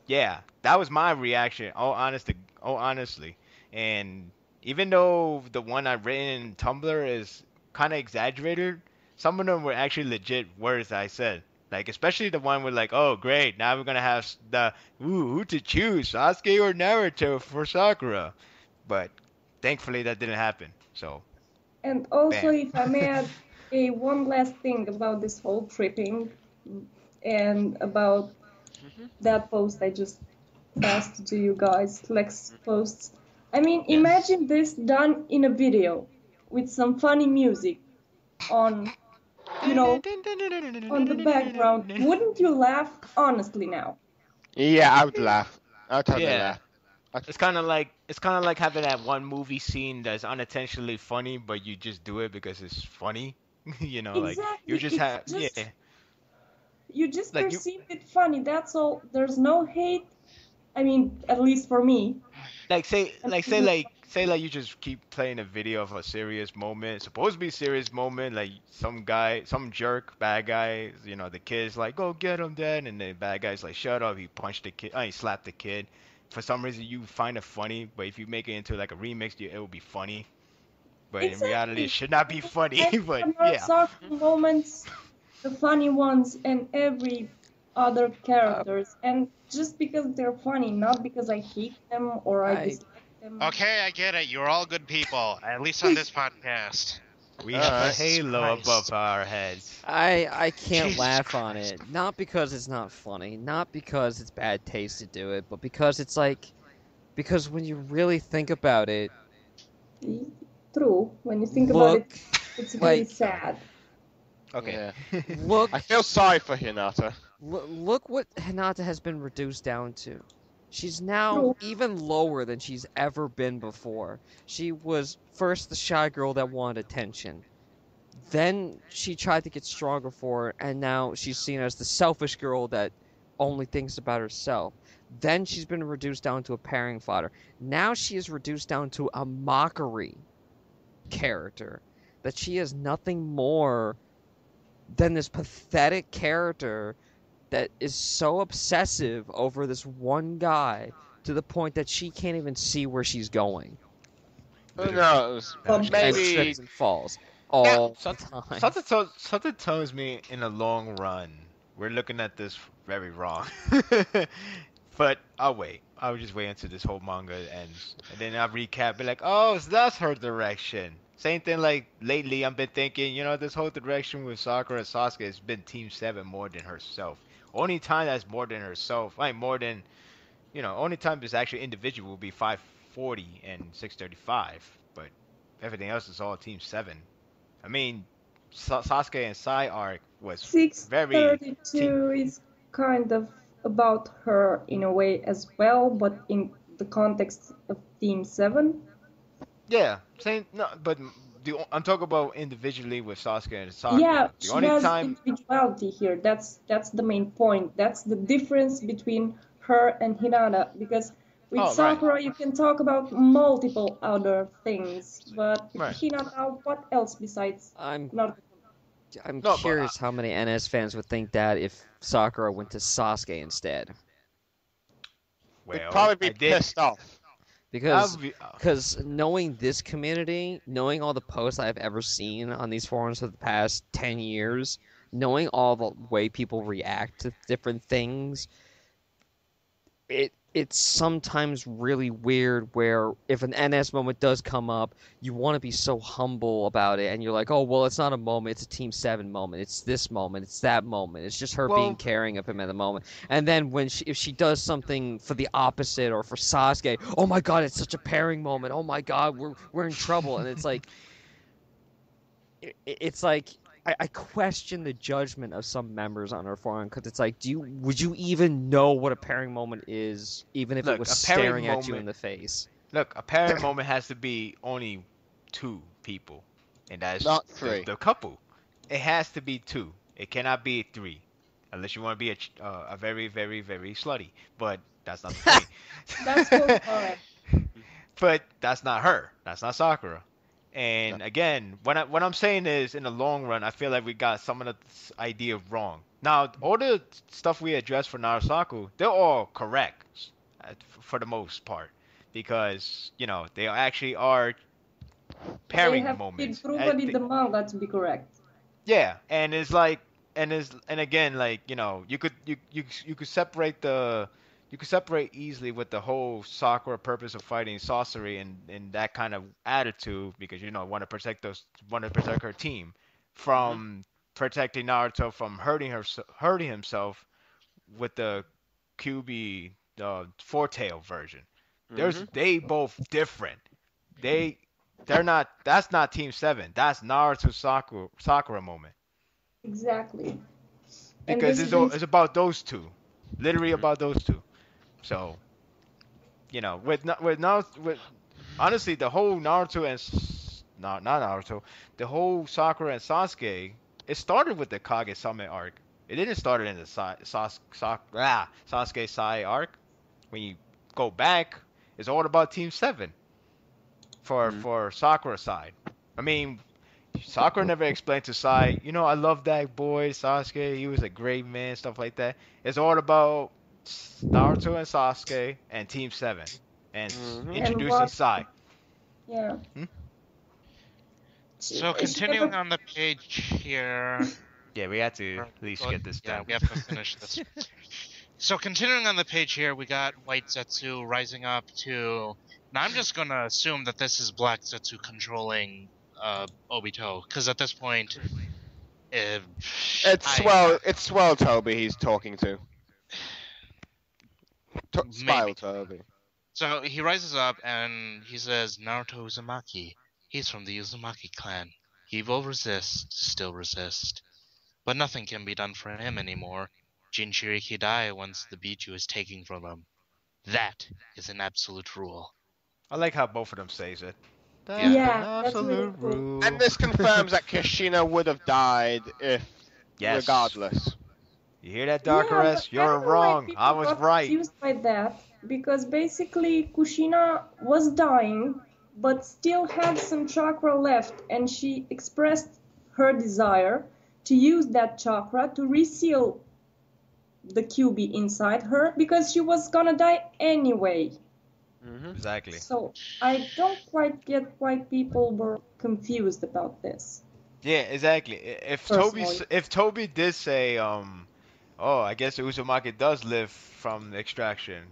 Speaker 4: yeah, that was my reaction. Honestly, and even though the one I written in Tumblr is kind of exaggerated, some of them were actually legit words I said. Like especially the one with like, oh great, now we're gonna have who to choose, Sasuke or Naruto for Sakura. But thankfully that didn't happen. So
Speaker 3: And also,
Speaker 4: bam.
Speaker 3: if I may add a one last thing about this whole tripping and about that post I just passed to you guys, Lex posts. I mean,
Speaker 4: Yes.
Speaker 3: imagine this done in a video with some funny music on, you know, on the background. Wouldn't you laugh honestly now?
Speaker 2: Yeah, I would laugh. I would totally
Speaker 4: Yeah.
Speaker 2: laugh.
Speaker 4: It's kind of like having that one movie scene that's unintentionally funny, but you just do it because it's funny. Like you
Speaker 3: Exactly.
Speaker 4: just
Speaker 3: It's
Speaker 4: have
Speaker 3: just
Speaker 4: yeah,
Speaker 3: you just
Speaker 4: like you
Speaker 3: perceived it funny. That's all. There's no hate. I mean, at least for me.
Speaker 4: like say
Speaker 3: And
Speaker 4: like say like say like you just keep playing a video of a serious moment, supposed to be serious moment, like some jerk, bad guy, the kid's like, go get him, dad, and the bad guy's like, shut up, he punched the kid, he slapped the kid. For some reason you find it funny, but if you make it into like a remix, it will be funny. But in reality, it
Speaker 3: exactly.
Speaker 4: should not be funny.
Speaker 3: And
Speaker 4: But
Speaker 3: some
Speaker 4: yeah,
Speaker 3: Narusaku moments, the funny ones, and every other characters. And just because they're funny, not because I hate them or I
Speaker 1: I
Speaker 3: dislike them.
Speaker 5: Okay, I get it. You're all good people, at least on this podcast.
Speaker 4: we have a
Speaker 2: Alright.
Speaker 4: halo
Speaker 5: Christ.
Speaker 4: above our heads.
Speaker 1: I can't
Speaker 5: Jesus
Speaker 1: laugh on
Speaker 5: Christ.
Speaker 1: it. Not because it's not funny, not because it's bad taste to do it, but because it's like because when you really think about it,
Speaker 3: True. When you think about it,
Speaker 1: look
Speaker 3: it's really
Speaker 1: like
Speaker 3: sad.
Speaker 4: Okay.
Speaker 2: Yeah.
Speaker 1: look
Speaker 2: I feel sorry for Hinata.
Speaker 1: Look what Hinata has been reduced down to. She's now
Speaker 3: True.
Speaker 1: even lower than she's ever been before. She was first the shy girl that wanted attention. Then she tried to get stronger for it, and now she's seen as the selfish girl that only thinks about herself. Then she's been reduced down to a pairing fodder. Now she is reduced down to a mockery character. That she is nothing more than this pathetic character that is so obsessive over this one guy to the point that she can't even see where she's going.
Speaker 2: Who knows?
Speaker 3: Um,
Speaker 1: And
Speaker 2: Maybe.
Speaker 1: trips and falls all the time.
Speaker 4: Something tells me in the long run we're looking at this very wrong. But I'll wait. I'll just wait until this whole manga ends, and then I'll recap. Be like, oh, so that's her direction. Same thing like lately. I've been thinking, this whole direction with Sakura and Sasuke has been Team 7 more than herself. Only time that's more than herself, like more than, only time it's actually individual will be 540 and 635. But everything else is all Team 7. I mean, Sasuke and Sai arc was very
Speaker 3: 632 is kind of about her in a way as well, but in the context of Team 7.
Speaker 4: yeah, same. No, but I'm talking about individually with Sasuke and Sakura.
Speaker 3: Yeah,
Speaker 4: The
Speaker 3: she
Speaker 4: only
Speaker 3: has
Speaker 4: time,
Speaker 3: individuality here. That's the main point. That's the difference between her and Hinata. Because with
Speaker 4: Oh, right.
Speaker 3: Sakura, you can talk about multiple other things, but with
Speaker 4: Right.
Speaker 3: Hinata, what else besides
Speaker 1: I'm
Speaker 3: Naruto?
Speaker 1: I'm
Speaker 4: No, but,
Speaker 1: curious how many NS fans would think that if Sakura went to Sasuke instead.
Speaker 2: They'd
Speaker 4: well,
Speaker 2: probably be
Speaker 4: I did.
Speaker 2: pissed off.
Speaker 1: Because
Speaker 4: I'll be-
Speaker 1: knowing this community, knowing all the posts I've ever seen on these forums for the past 10 years, knowing all the way people react to different things, it's sometimes really weird where if an NS moment does come up, you want to be so humble about it, and you're like, oh, well, it's not a moment, it's a Team 7 moment, it's this moment, it's that moment, it's just her
Speaker 4: Well-
Speaker 1: being caring of him at the moment. And then if she does something for the opposite or for Sasuke, oh my god, it's such a pairing moment, oh my god, we're in trouble. And it's like, it's like, I question the judgment of some members on our forum because it's like, would you even know what a pairing moment is, even if
Speaker 4: Look,
Speaker 1: it was
Speaker 4: a pairing
Speaker 1: staring at you
Speaker 4: moment-
Speaker 1: in the face?
Speaker 4: Look, a pairing moment has to be only 2 people, and that's
Speaker 2: Not 3.
Speaker 4: the couple. It has to be 2. It cannot be 3, unless you want to be a very, very, very slutty. But that's not the point.
Speaker 3: That's both correct.
Speaker 4: But that's not her. That's not Sakura. And again, what I'm saying is, in the long run, I feel like we got some of the idea wrong. Now, all the stuff we addressed for NaruSaku, they're all correct for the most part, because they actually are
Speaker 3: They
Speaker 4: pairing
Speaker 3: have
Speaker 4: moments.
Speaker 3: been proven in the manga to be correct.
Speaker 4: Yeah, and it's like, and again, like, you could separate easily with the whole Sakura purpose of fighting sorcery and that kind of attitude, because want to protect her team from protecting Naruto from hurting himself with the QB four-tail version. They both different. They're not. That's not Team 7. That's Naruto Sakura moment.
Speaker 3: Exactly. And
Speaker 4: Because
Speaker 3: this
Speaker 4: it's about those two, literally about those two. So, with honestly, the whole Naruto and not Naruto, the whole Sakura and Sasuke, it started with the Kage Summit arc. It didn't start in the Sasuke Sai arc. When you go back, it's all about Team 7 for Sakura side. I mean, Sakura never explained to Sai, I love that boy Sasuke. He was a great man, stuff like that. It's all about Naruto and Sasuke and Team 7 and introducing
Speaker 3: what-
Speaker 4: Sai.
Speaker 3: Yeah.
Speaker 5: So continuing on the page here.
Speaker 4: Yeah, we had to at least get this
Speaker 5: Yeah,
Speaker 4: done.
Speaker 5: we have to finish this. So continuing on the page here, we got White Zetsu rising up to. Now I'm just gonna assume that this is Black Zetsu controlling Obito, because at this point,
Speaker 2: It's Swell Toby he's talking to. Smile
Speaker 5: Maybe.
Speaker 2: Toby.
Speaker 5: So he rises up and he says, Naruto Uzumaki. He's from the Uzumaki clan. He will resist, still resist. But nothing can be done for him anymore. Jinchuriki die once the Biju is taken from them. That is an absolute rule.
Speaker 4: I like how both of them says it. That's
Speaker 3: Yeah,
Speaker 4: an
Speaker 3: that's really
Speaker 4: absolute
Speaker 3: cool.
Speaker 4: rule.
Speaker 2: And this confirms that Kushina would have died if,
Speaker 4: Yes.
Speaker 2: regardless.
Speaker 4: You hear that, Dark
Speaker 3: Yeah,
Speaker 4: Arrest?
Speaker 3: but I
Speaker 4: You're
Speaker 3: don't know why
Speaker 4: wrong.
Speaker 3: people
Speaker 4: I was
Speaker 3: got
Speaker 4: right.
Speaker 3: confused by that, because basically Kushina was dying, but still had some chakra left, and she expressed her desire to use that chakra to reseal the QB inside her, because she was gonna die anyway.
Speaker 4: Exactly.
Speaker 3: So I don't quite get why people were confused about this.
Speaker 4: Yeah, exactly.
Speaker 3: Personally.
Speaker 4: If Toby did say, oh, I guess Uzumaki does live from extraction,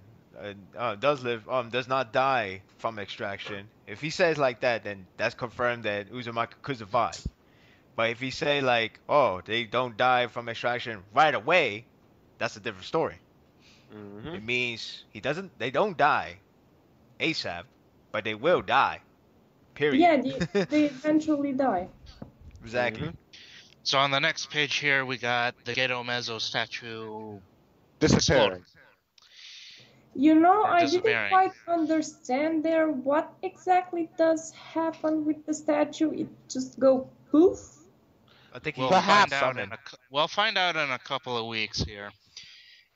Speaker 4: does not die from extraction. If he says like that, then that's confirmed that Uzumaki could survive. But if he say like, oh, they don't die from extraction right away, that's a different story. It means they don't die ASAP, but they will die. Period.
Speaker 3: Yeah, they eventually die.
Speaker 4: Exactly.
Speaker 5: So on the next page here, we got the Gedo Mezzo statue
Speaker 2: Disappearing.
Speaker 3: You know,
Speaker 5: They're
Speaker 3: I didn't
Speaker 5: disappearing.
Speaker 3: quite understand there what exactly does happen with the statue. It just go poof?
Speaker 4: I think
Speaker 5: We'll
Speaker 4: he
Speaker 5: find out
Speaker 4: summoned.
Speaker 5: we'll find out in a couple of weeks here.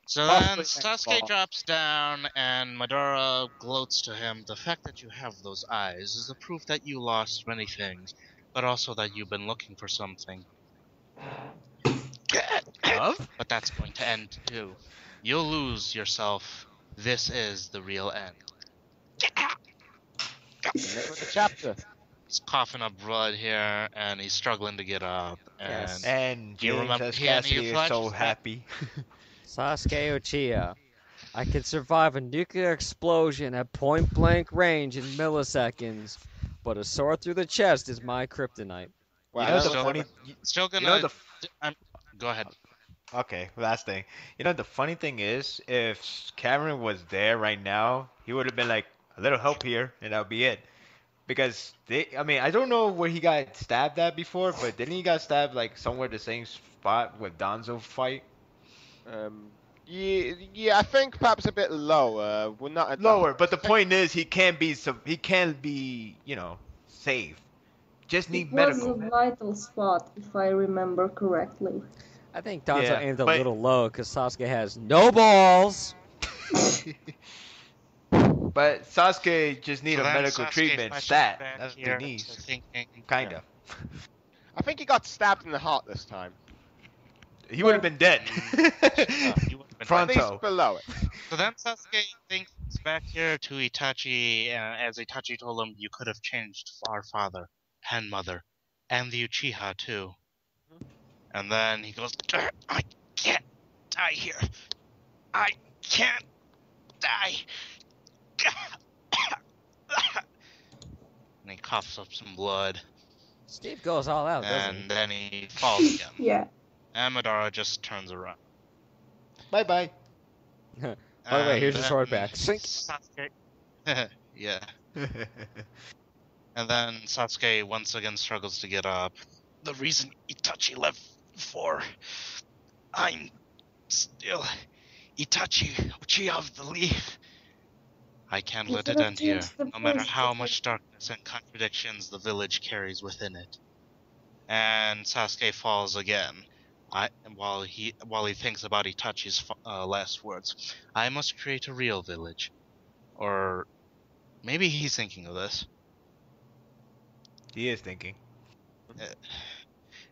Speaker 5: So
Speaker 2: Possibly
Speaker 5: then
Speaker 2: next
Speaker 5: Sasuke
Speaker 2: fall.
Speaker 5: drops down and Madara gloats to him. The fact that you have those eyes is a proof that you lost many things, but also that you've been looking for something.
Speaker 4: Love?
Speaker 5: But that's going to end too. You'll lose yourself. This is the real end.
Speaker 2: Next of the chapter.
Speaker 5: He's coughing up blood here, and he's struggling to get up. And
Speaker 1: Yes.
Speaker 4: And
Speaker 5: Do you
Speaker 4: James
Speaker 5: remember-
Speaker 4: as
Speaker 5: he- and he
Speaker 4: Cassidy is
Speaker 5: flashes
Speaker 4: so
Speaker 5: back-
Speaker 4: happy.
Speaker 1: Sasuke Uchiha. I can survive a nuclear explosion at point blank range in milliseconds, but a sword through the chest is my kryptonite.
Speaker 2: Well,
Speaker 4: You know
Speaker 2: I
Speaker 4: the
Speaker 2: don't
Speaker 4: funny.
Speaker 5: still gonna.
Speaker 4: You know the.
Speaker 5: Go ahead.
Speaker 4: Okay, last thing. You know the funny thing is, if Cameron was there right now, he would have been like a little help here, and that would be it. Because I mean, I don't know where he got stabbed at before, but didn't he got stabbed like somewhere the same spot with Danzo fight?
Speaker 2: Yeah, I think perhaps a bit lower. We're not at
Speaker 4: Lower, but the point is he can't be saved. Just need
Speaker 3: It was
Speaker 4: medical.
Speaker 3: a vital spot, if I remember correctly.
Speaker 1: I think Danzo
Speaker 4: Yeah,
Speaker 1: aimed a
Speaker 4: but-
Speaker 1: little low because Sasuke has no balls.
Speaker 4: But Sasuke just need
Speaker 5: So
Speaker 4: a
Speaker 5: then
Speaker 4: medical
Speaker 5: Sasuke
Speaker 4: treatment.
Speaker 5: flashes
Speaker 4: Stat.
Speaker 5: back
Speaker 4: That's what
Speaker 5: here
Speaker 4: he needs.
Speaker 5: to thinking,
Speaker 4: Kinda.
Speaker 2: I think he got stabbed in the heart this time.
Speaker 4: He would have been dead.
Speaker 5: you would've been
Speaker 2: At least
Speaker 4: Pronto.
Speaker 2: below it.
Speaker 5: So then Sasuke thinks back here to Itachi, as Itachi told him, you could have changed our father and mother, and the Uchiha too. And then he goes, I can't die here. I can't die. And he coughs up some blood,
Speaker 1: Steve goes all out, doesn't
Speaker 5: and then he falls again.
Speaker 3: Yeah.
Speaker 5: And Madara just turns around.
Speaker 4: Bye bye.
Speaker 1: he? By the way, here's your
Speaker 5: And
Speaker 1: sword
Speaker 5: then
Speaker 1: back. Sink.
Speaker 5: Sasuke. Yeah. And then Sasuke once again struggles to get up. The reason Itachi left for, I'm still Itachi Uchiha of the Leaf. I can't
Speaker 3: You
Speaker 5: let it
Speaker 3: could've
Speaker 5: end here,
Speaker 3: changed the
Speaker 5: no matter
Speaker 3: voice
Speaker 5: how
Speaker 3: to
Speaker 5: much darkness and contradictions the village carries within it. And Sasuke falls again. While he thinks about Itachi's last words, I must create a real village, or maybe he's thinking of this.
Speaker 4: He is thinking.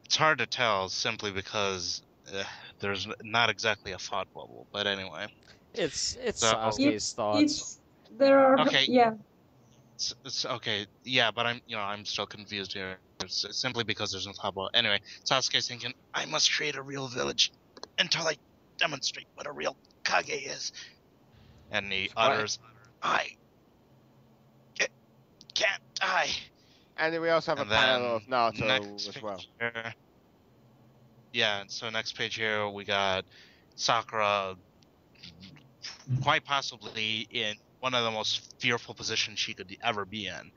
Speaker 5: It's hard to tell simply because there's not exactly a thought bubble. But anyway,
Speaker 1: It's
Speaker 5: So-
Speaker 1: Sasuke's thoughts.
Speaker 3: There are
Speaker 5: Okay.
Speaker 3: yeah.
Speaker 5: it's okay. Yeah, but I'm still confused here. It's simply because there's no thought bubble. Anyway, Sasuke's thinking, I must create a real village until I demonstrate what a real Kage is. And he utters, I can't die.
Speaker 2: And then we also have
Speaker 5: And
Speaker 2: a panel
Speaker 5: then
Speaker 2: of Naruto
Speaker 5: next
Speaker 2: as
Speaker 5: page
Speaker 2: well.
Speaker 5: here- Yeah, so next page here we got Sakura quite possibly in one of the most fearful positions she could ever be in.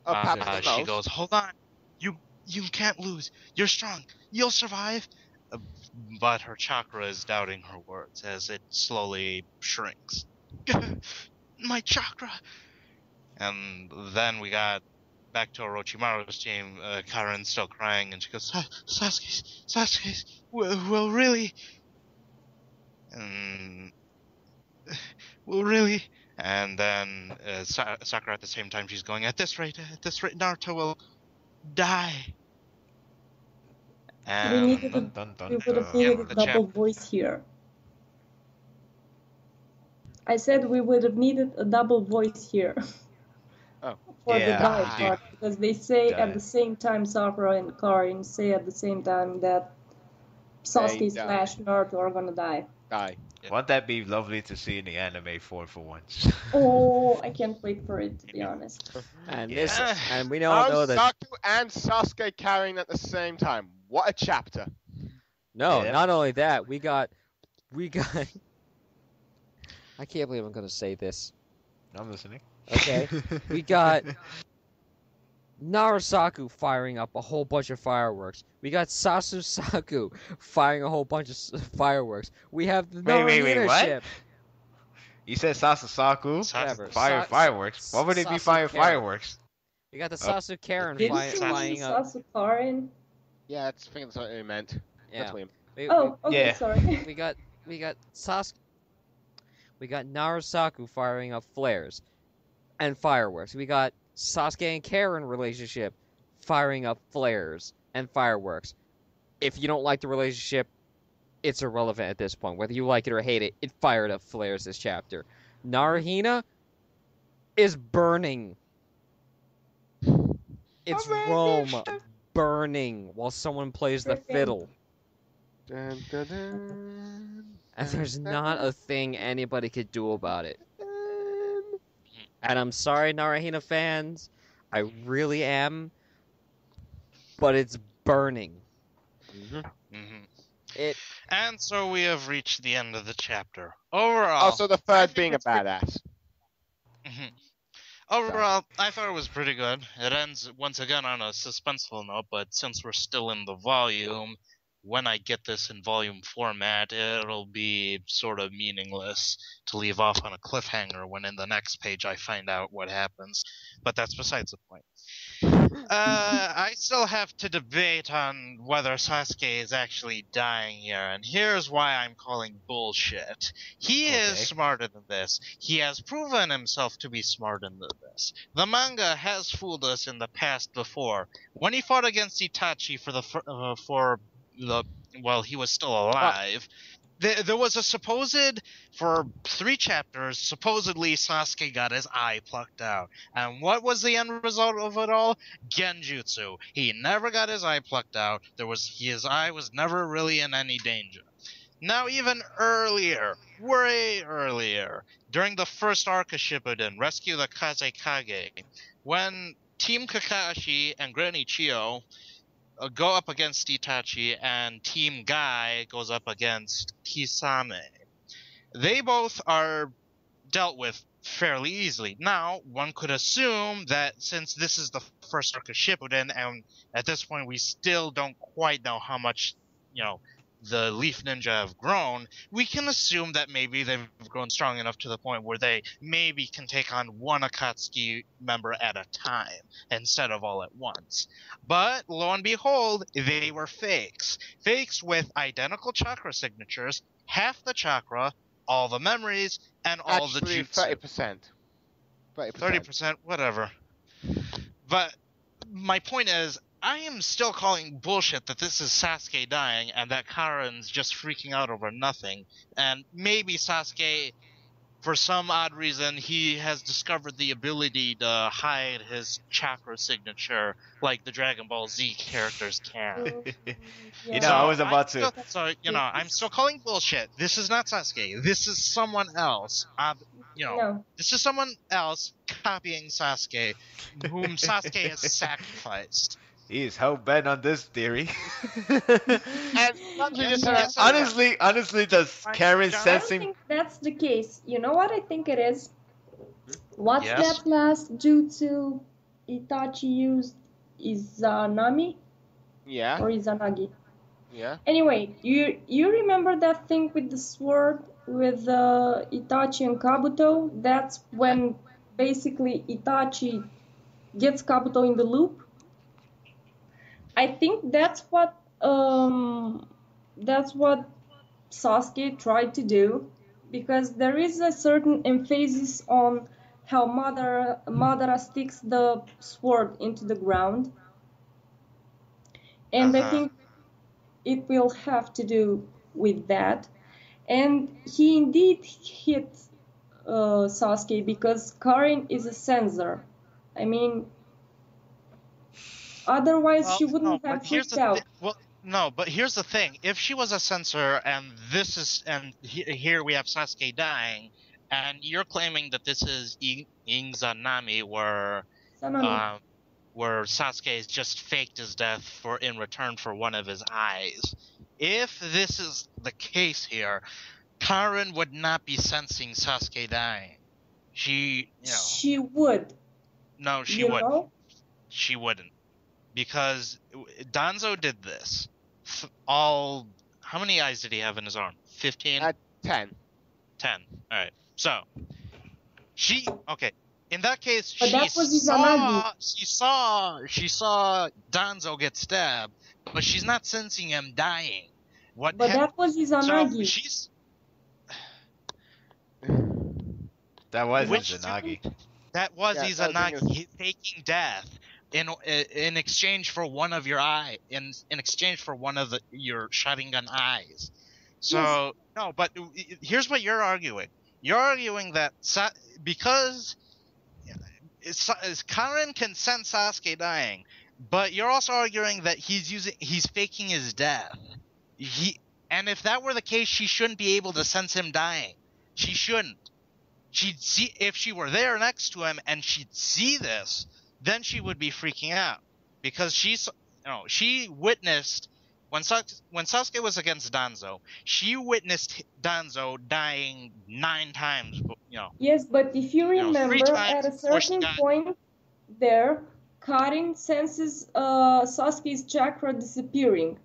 Speaker 2: Perhaps the
Speaker 5: She
Speaker 2: most.
Speaker 5: goes, hold on, you can't lose. You're strong. You'll survive. but her chakra is doubting her words as it slowly shrinks. My chakra! And then we got back to Orochimaru's team. Karen's still crying, and she goes, Sasuke, will really? And will really? And then Sakura at the same time, she's going, at this rate, Naruto will die.
Speaker 3: We
Speaker 5: And
Speaker 3: needed a,
Speaker 4: Dun, dun,
Speaker 3: we would have
Speaker 4: dun.
Speaker 3: needed
Speaker 5: the
Speaker 3: a double
Speaker 5: chap-
Speaker 3: voice here. I said we would have needed a double voice here.
Speaker 2: Oh.
Speaker 3: For the
Speaker 4: Yeah,
Speaker 3: die
Speaker 2: dude.
Speaker 3: part, because they say
Speaker 4: Die.
Speaker 3: at the same time, Sakura and Karin say at the same time that Sasuke
Speaker 2: die.
Speaker 3: slash Naruto are gonna die.
Speaker 2: Die.
Speaker 4: Won't that be lovely to see in the anime for once?
Speaker 3: Oh, I can't wait for it, to be honest.
Speaker 1: And
Speaker 4: Yeah.
Speaker 1: this, and we all know that.
Speaker 2: Narusaku and Sasuke carrying at the same time. What a chapter.
Speaker 1: No,
Speaker 4: Yeah.
Speaker 1: not only that, we got. I can't believe I'm gonna say this.
Speaker 4: I'm listening.
Speaker 1: Okay, we got NaruSaku firing up a whole bunch of fireworks. We got Saku firing a whole bunch of fireworks. We have the
Speaker 4: Wait,
Speaker 1: Naruhito
Speaker 4: what?
Speaker 1: ship.
Speaker 4: You said Sasasaku?
Speaker 1: Whatever.
Speaker 4: Fireworks? Why would they be firing
Speaker 1: Sasuke.
Speaker 4: fireworks?
Speaker 1: We got the
Speaker 4: Oh.
Speaker 1: Sasu Karen
Speaker 3: Did
Speaker 1: flying,
Speaker 3: you mean
Speaker 1: flying up.
Speaker 3: Sasukarin?
Speaker 2: Yeah, I think that's what he meant.
Speaker 1: Yeah.
Speaker 2: That's what he
Speaker 3: Oh, okay,
Speaker 4: Yeah.
Speaker 3: sorry.
Speaker 1: We got NaruSaku firing up flares and fireworks. We got Sasuke and Karen relationship firing up flares and fireworks. If you don't like the relationship, it's irrelevant at this point. Whether you like it or hate it, it fired up flares this chapter. Naruhina is burning. It's Rome burning while someone plays the fiddle.
Speaker 2: Dun, dun, dun,
Speaker 1: And there's not a thing anybody could do about it. And I'm sorry, Naruhina fans. I really am. But it's burning. It.
Speaker 5: And so we have reached the end of the chapter. Overall,
Speaker 2: Also, the
Speaker 5: I
Speaker 2: third
Speaker 5: think
Speaker 2: being a
Speaker 5: it's pretty-
Speaker 2: badass.
Speaker 5: Mhm. Overall, I thought it was pretty good. It ends once again on a suspenseful note, but since we're still in the volume, when I get this in volume format, it'll be sort of meaningless to leave off on a cliffhanger when in the next page I find out what happens. But that's besides the point. I still have to debate on whether Sasuke is actually dying here, and here's why I'm calling bullshit. He is
Speaker 4: Okay.
Speaker 5: smarter than this. He has proven himself to be smarter than this. The manga has fooled us in the past before. When he fought against Itachi while he was still alive, there was a supposed, for 3 chapters, supposedly Sasuke got his eye plucked out. And what was the end result of it all? Genjutsu. He never got his eye plucked out. His eye was never really in any danger. Now even earlier, way earlier, during the first arc of Shippuden, Rescue the Kazekage, when Team Kakashi and Granny Chiyo go up against Itachi, and Team Guy goes up against Kisame. They both are dealt with fairly easily. Now, one could assume that since this is the first arc of Shippuden, and at this point we still don't quite know how much, the Leaf Ninja have grown, we can assume that maybe they've grown strong enough to the point where they maybe can take on one Akatsuki member at a time instead of all at once. But lo and behold, they were fakes. Fakes with identical chakra signatures, half the chakra, all the memories, and all the
Speaker 2: Actually,
Speaker 5: jutsu.
Speaker 2: 30%.
Speaker 5: 30%, whatever. But my point is, I am still calling bullshit that this is Sasuke dying and that Karen's just freaking out over nothing. And maybe Sasuke, for some odd reason, he has discovered the ability to hide his chakra signature like the Dragon Ball Z characters can.
Speaker 4: You know, I was about to.
Speaker 5: I'm still calling bullshit. This is not Sasuke. This is someone else.
Speaker 3: No.
Speaker 5: This is someone else copying Sasuke, whom Sasuke has sacrificed.
Speaker 4: He is hell bent on this theory.
Speaker 2: And Sanji just said
Speaker 4: honestly, does Karen
Speaker 3: I don't
Speaker 4: sensing?
Speaker 3: think that's the case. You know what I think it is? What's
Speaker 5: Yes.
Speaker 3: that last jutsu Itachi used? Izanami
Speaker 2: Yeah.
Speaker 3: or Izanagi?
Speaker 2: Yeah.
Speaker 3: Anyway, you remember that thing with the sword with Itachi and Kabuto? That's when basically Itachi gets Kabuto in the loop. I think that's what Sasuke tried to do, because there is a certain emphasis on how Madara sticks the sword into the ground, and I think it will have to do with that. And he indeed hit Sasuke because Karin is a censor. I mean, otherwise
Speaker 5: Well,
Speaker 3: she
Speaker 5: no,
Speaker 3: wouldn't
Speaker 5: but
Speaker 3: have
Speaker 5: here's
Speaker 3: freaked
Speaker 5: the
Speaker 3: out.
Speaker 5: well, no, but here's the thing. If she was a censor, and here we have Sasuke dying, and you're claiming that this is Ingzanami,
Speaker 3: Sanami.
Speaker 5: where Sasuke has just faked his death in return for one of his eyes. If this is the case here, Karin would not be sensing Sasuke dying. She
Speaker 3: would.
Speaker 5: No, she
Speaker 3: You
Speaker 5: wouldn't.
Speaker 3: know?
Speaker 5: She wouldn't. Because Danzo did this. How many eyes did he have in his arm? 15?
Speaker 2: 10.
Speaker 5: 10. Alright. So, okay. In that case,
Speaker 3: But that was Izanagi.
Speaker 5: she saw Danzo get stabbed, but she's not sensing him dying.
Speaker 3: But that was Izanagi.
Speaker 5: So she's...
Speaker 4: That was
Speaker 5: Which-
Speaker 4: Izanagi.
Speaker 5: That was
Speaker 2: Yeah,
Speaker 5: Izanagi faking death in exchange for one of your in exchange for one of your Sharingan eyes. So no, but here's what you're arguing. You're arguing that because Karin can sense Sasuke dying, but you're also arguing that he's faking his death. And if that were the case, she shouldn't be able to sense him dying. She shouldn't. She'd see, if she were there next to him and she'd see this, then she would be freaking out, because she witnessed when Sasuke was against Danzo, she witnessed Danzo dying 9 times.
Speaker 3: Yes, but if you remember,
Speaker 5: 3 times
Speaker 3: at a
Speaker 5: before she
Speaker 3: certain
Speaker 5: died.
Speaker 3: point there, Karin senses Sasuke's chakra disappearing.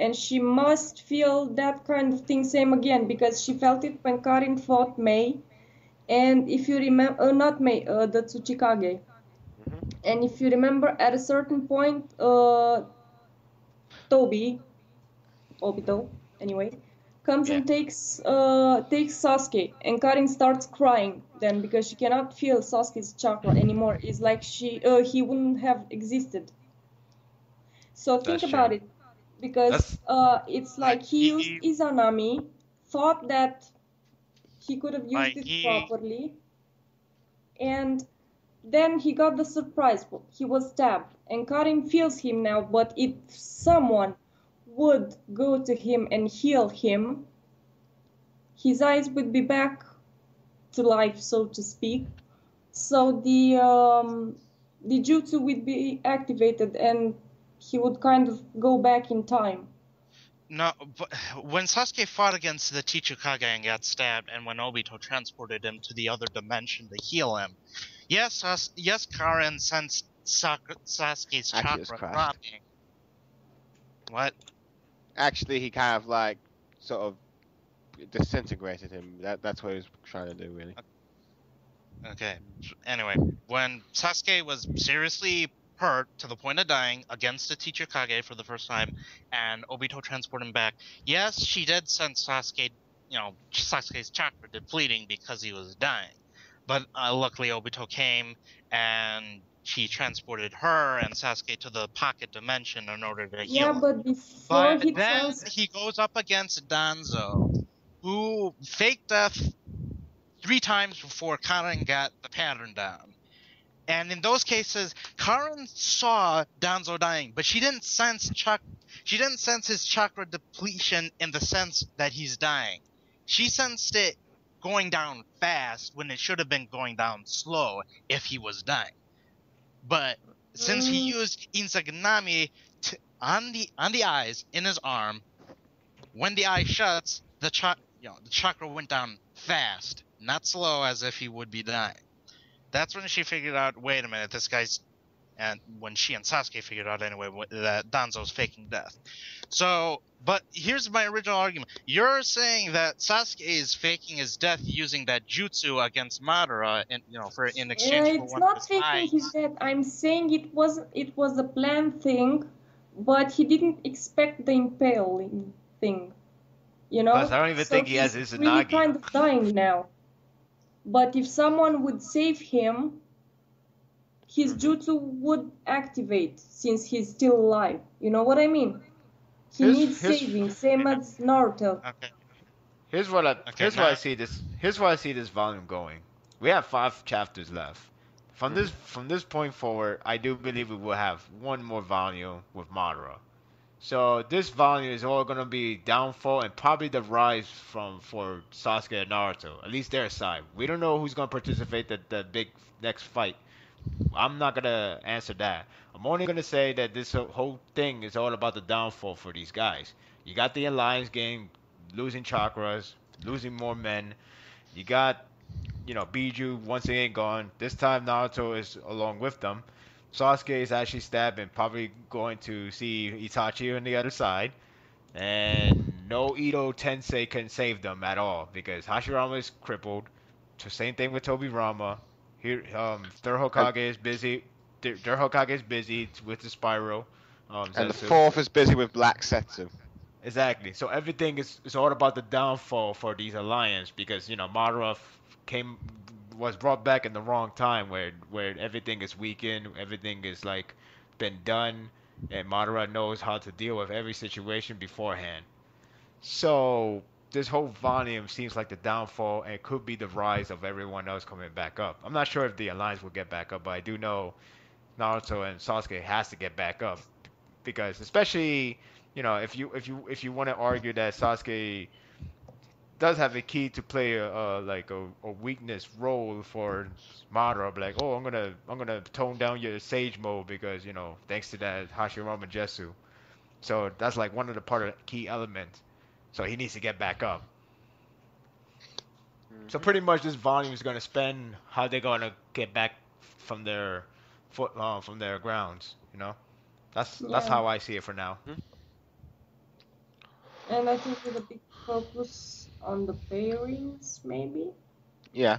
Speaker 3: And she must feel that kind of thing same again, because she felt it when Karin fought Mei. And if you remember, not Mei, the Tsuchikage. And if you remember, at a certain point, Obito, anyway, comes and takes Sasuke, and Karin starts crying then, because she cannot feel Sasuke's chakra anymore. It's like he wouldn't have existed. So think
Speaker 4: That's
Speaker 3: about
Speaker 4: true.
Speaker 3: it, because it's like he used Izanami, thought that he could have used it properly, and then he got the surprise. He was stabbed, and Karin feels him now, but if someone would go to him and heal him, his eyes would be back to life, so to speak. So the jutsu would be activated, and he would kind of go back in time.
Speaker 5: No, but when Sasuke fought against the Chichikage and got stabbed, and when Obito transported him to the other dimension to heal him, yes, Karin sensed Sasuke's chakra dropping. What?
Speaker 2: Actually, he kind of like sort of disintegrated him. That's what he was trying to do, really.
Speaker 5: Okay. Anyway, when Sasuke was seriously hurt to the point of dying against the teacher Kage for the first time, and Obito transported him back, yes, she did sense Sasuke's chakra depleting because he was dying. But luckily Obito came and he transported her and Sasuke to the pocket dimension in order to heal him.
Speaker 3: But before
Speaker 5: he goes up against Danzo, who faked death 3 times before Karin got the pattern down. And in those cases, Karin saw Danzo dying, but she didn't sense his chakra depletion in the sense that he's dying. She sensed it going down fast when it should have been going down slow if he was dying. But since he used Izanami on the eyes in his arm, when the eye shuts, the chakra went down fast, not slow as if he would be dying. That's when she figured out, wait a minute, this guy's and when she and Sasuke figured out anyway that Danzo's faking death. So, but here's my original argument. You're saying that Sasuke is faking his death using that jutsu against Madara, in exchange for
Speaker 3: It's
Speaker 5: one of
Speaker 3: not
Speaker 5: his
Speaker 3: faking
Speaker 5: eyes.
Speaker 3: his death. I'm saying it was a planned thing, but he didn't expect the impaling thing. You know?
Speaker 4: Plus, I don't even think he has
Speaker 3: he's
Speaker 4: his
Speaker 3: really
Speaker 4: Izanagi.
Speaker 3: kind of dying now. But if someone would save him, his jutsu would activate since he's still alive. You know what I mean? He needs saving, same as Naruto.
Speaker 5: Okay.
Speaker 4: Here's what I
Speaker 5: Okay,
Speaker 4: here's
Speaker 5: now-
Speaker 4: where I see this. Here's where I see this volume going. We have 5 chapters left. From this point forward, I do believe we will have one more volume with Madara. So this volume is all gonna be downfall and probably the rise for Sasuke and Naruto. At least their side. We don't know who's gonna participate the big next fight. I'm not gonna answer that. I'm only gonna say that this whole thing is all about the downfall for these guys. You got the Alliance game losing chakras, losing more men. You got, Biju once again gone. This time Naruto is along with them. Sasuke is actually stabbed and probably going to see Itachi on the other side. And no Ito Tensei can save them at all because Hashirama is crippled. Same thing with Tobirama. Here, their Hokage is busy. Their Hokage is busy with the spiral.
Speaker 2: And the
Speaker 4: Zetsu.
Speaker 2: 4th is busy with Black Setsu.
Speaker 4: Exactly. So everything is all about the downfall for these alliance because Madara was brought back in the wrong time where everything is weakened, everything is like been done, and Madara knows how to deal with every situation beforehand. So this whole volume seems like the downfall and could be the rise of everyone else coming back up. I'm not sure if the alliance will get back up, but I do know Naruto and Sasuke has to get back up because especially if you want to argue that Sasuke does have a key to play a weakness role for Madara, like I'm gonna tone down your Sage mode because thanks to that Hashirama Jetsu. So that's like one of the part of the key elements. So he needs to get back up. So pretty much this volume is gonna spend how they're gonna get back from their from their grounds. That's how I see it for now.
Speaker 3: And I think with a big focus on the pairings, maybe?
Speaker 2: Yeah.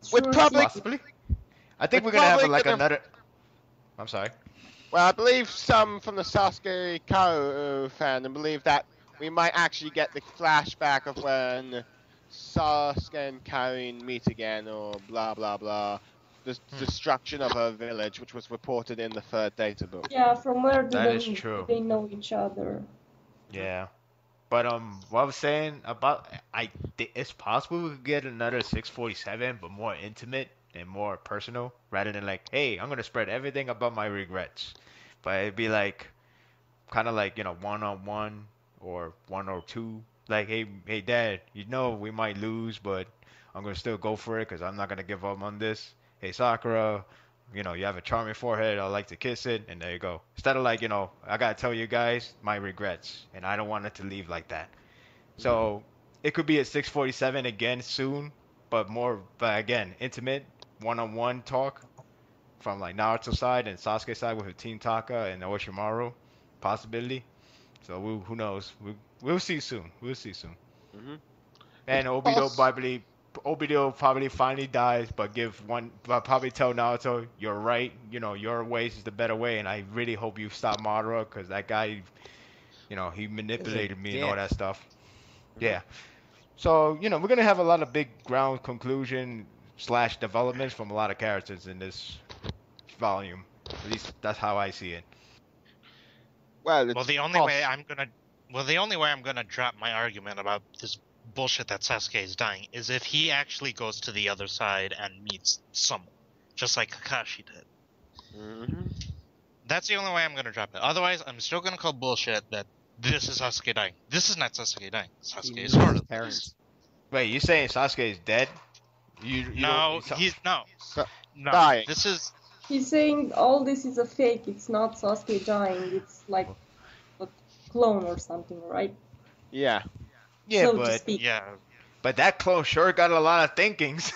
Speaker 3: Sure,
Speaker 2: We're probably-
Speaker 4: Possibly. I think
Speaker 2: We're
Speaker 4: we're gonna have
Speaker 2: probably
Speaker 4: like
Speaker 2: gonna-
Speaker 4: another. I'm sorry.
Speaker 2: Well, I believe some from the Sasuke Kaoru fandom believe that we might actually get the flashback of when Sasuke and Karin meet again, or blah blah blah. The destruction of her village, which was reported in the 3rd data book.
Speaker 3: Yeah, from where do
Speaker 4: That is true.
Speaker 3: they know each other?
Speaker 4: Yeah. But what I was saying about it's possible we could get another 647, but more intimate and more personal, rather than like, hey, I'm gonna spread everything about my regrets. But it'd be like, kind of like 1-on-1 or 1 or 2. Like, hey, Dad, we might lose, but I'm gonna still go for it because I'm not gonna give up on this. Hey, Sakura, you have a charming forehead. I like to kiss it, and there you go. Instead of like, I gotta tell you guys my regrets, and I don't want it to leave like that. So it could be at 647 again soon, but again, intimate, 1-on-1 talk from like Naruto side and Sasuke side with Team Taka and Orochimaru, possibility. So who knows? We'll see soon. We'll see soon.
Speaker 2: Mm-hmm.
Speaker 4: And Obito probably finally dies, but probably tell Naruto, you're right. Your ways is the better way, and I really hope you stop Madara because that guy, he manipulated me and all that stuff. Yeah. So we're gonna have a lot of big ground conclusion / developments from a lot of characters in this volume. At least that's how I see it.
Speaker 2: Well,
Speaker 5: the only way I'm gonna drop my argument about this bullshit that Sasuke is dying is if he actually goes to the other side and meets someone, just like Kakashi did.
Speaker 2: Mm-hmm.
Speaker 5: That's the only way I'm gonna drop it. Otherwise, I'm still gonna call bullshit that this is Sasuke dying. This is not Sasuke dying. Sasuke is harder than this.
Speaker 4: Wait, you saying Sasuke is dead?
Speaker 5: No, he's no. No,
Speaker 2: dying.
Speaker 5: this is
Speaker 3: He's saying all this is a fake. It's not Sasuke dying. It's like a clone or something, right?
Speaker 2: Yeah.
Speaker 4: Yeah,
Speaker 3: so to
Speaker 4: but
Speaker 3: speak.
Speaker 5: yeah.
Speaker 4: But that clone sure got a lot of thinkings.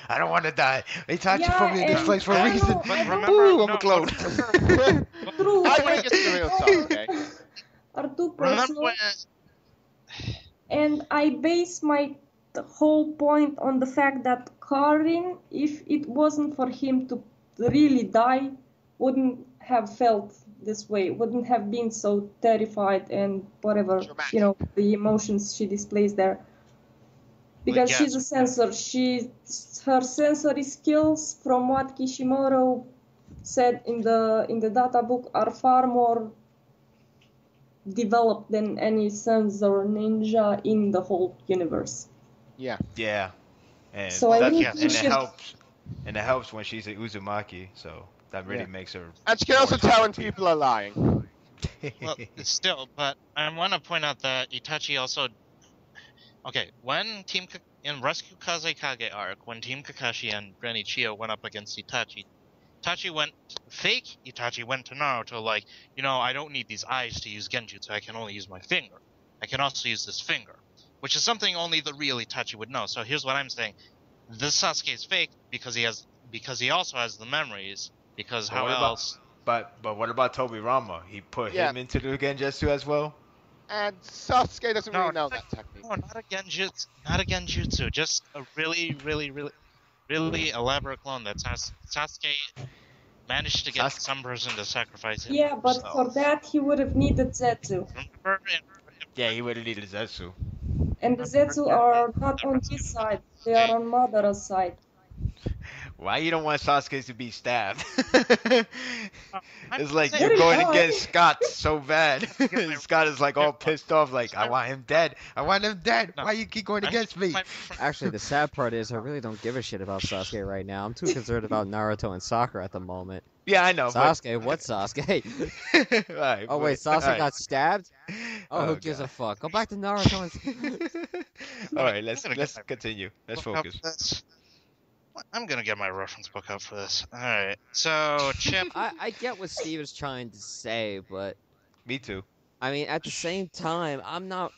Speaker 4: I don't want to die. Itachi
Speaker 3: Yeah,
Speaker 4: put me in this
Speaker 3: and
Speaker 4: place for a
Speaker 3: I don't
Speaker 4: reason.
Speaker 3: know, I don't
Speaker 5: Remember,
Speaker 4: Ooh, I'm
Speaker 5: no,
Speaker 4: a clone.
Speaker 3: true.
Speaker 2: I
Speaker 3: I
Speaker 2: think it's the real Sasuke.
Speaker 3: are too
Speaker 5: remember
Speaker 3: personal,
Speaker 5: when
Speaker 3: and I base my whole point on the fact that Karin, if it wasn't for him to really die, wouldn't have felt this way, wouldn't have been so terrified and whatever,
Speaker 2: Dramatic.
Speaker 3: the emotions she displays there. Because
Speaker 5: yes.
Speaker 3: she's a censor, her sensory skills, from what Kishimoto said in the data book, are far more developed than any censor ninja in the whole universe.
Speaker 2: Yeah.
Speaker 4: Yeah, and
Speaker 3: So I think
Speaker 5: yes,
Speaker 3: he
Speaker 4: and it
Speaker 3: should.
Speaker 4: helps, and it helps when she's a Uzumaki, so that really
Speaker 2: Yeah.
Speaker 4: makes her.
Speaker 2: And she can also tell when people are lying.
Speaker 5: well, still, but I want to point out that Itachi also. Okay, when in Rescue Kazekage arc, when Team Kakashi and Granny Chiyo went up against Itachi, Itachi went to Naruto like, I don't need these eyes to use Genjutsu, I can only use my finger. I can also use this finger, which is something only the real Itachi would know. So here's what I'm saying. This Sasuke is fake because he also has the memories, because
Speaker 4: But
Speaker 5: how
Speaker 4: what about
Speaker 5: else?
Speaker 4: but what about Tobirama? He put
Speaker 2: Yeah.
Speaker 4: him into the Genjutsu as well.
Speaker 2: And Sasuke doesn't
Speaker 5: No,
Speaker 2: really know
Speaker 5: not
Speaker 2: that technique.
Speaker 5: No, not a Genjutsu, just a really, really, really, really elaborate clone that Sasuke managed to get
Speaker 4: Sasuke.
Speaker 5: some person to sacrifice him.
Speaker 3: Yeah, but for that he would have needed Zetsu,
Speaker 5: Remember
Speaker 4: Yeah, he would have needed Zetsu.
Speaker 3: and the Zetsu are not on his side; they are on Madara's side.
Speaker 4: Why you don't want Sasuke to be stabbed?
Speaker 5: I'm
Speaker 4: It's like
Speaker 5: saying-
Speaker 4: you're
Speaker 3: Very
Speaker 4: going
Speaker 3: hard.
Speaker 4: against Scott so bad. Scott is like all pissed off, like I want him dead. I want him dead.
Speaker 5: No.
Speaker 4: Why you keep going
Speaker 5: I'm
Speaker 4: against me?
Speaker 1: Actually, the sad part is I really don't give a shit about Sasuke right now. I'm too concerned about Naruto and Sakura at the moment.
Speaker 4: Yeah, I know.
Speaker 1: Sasuke? What Sasuke?
Speaker 4: But... Alright,
Speaker 1: Oh wait,
Speaker 4: but-
Speaker 1: Sasuke
Speaker 4: alright.
Speaker 1: got stabbed? Oh, who gives a
Speaker 4: God.
Speaker 1: fuck? Go back to Naruto and...
Speaker 4: All right, let's
Speaker 5: I'm gonna
Speaker 4: let's
Speaker 5: get my
Speaker 4: continue. Let's
Speaker 5: book up
Speaker 4: focus.
Speaker 5: for this. I'm gonna get my reference book up for this. Alright, so Chip.
Speaker 1: I get what Steve is trying to say, but
Speaker 4: Me too.
Speaker 1: I mean at the same time, I'm not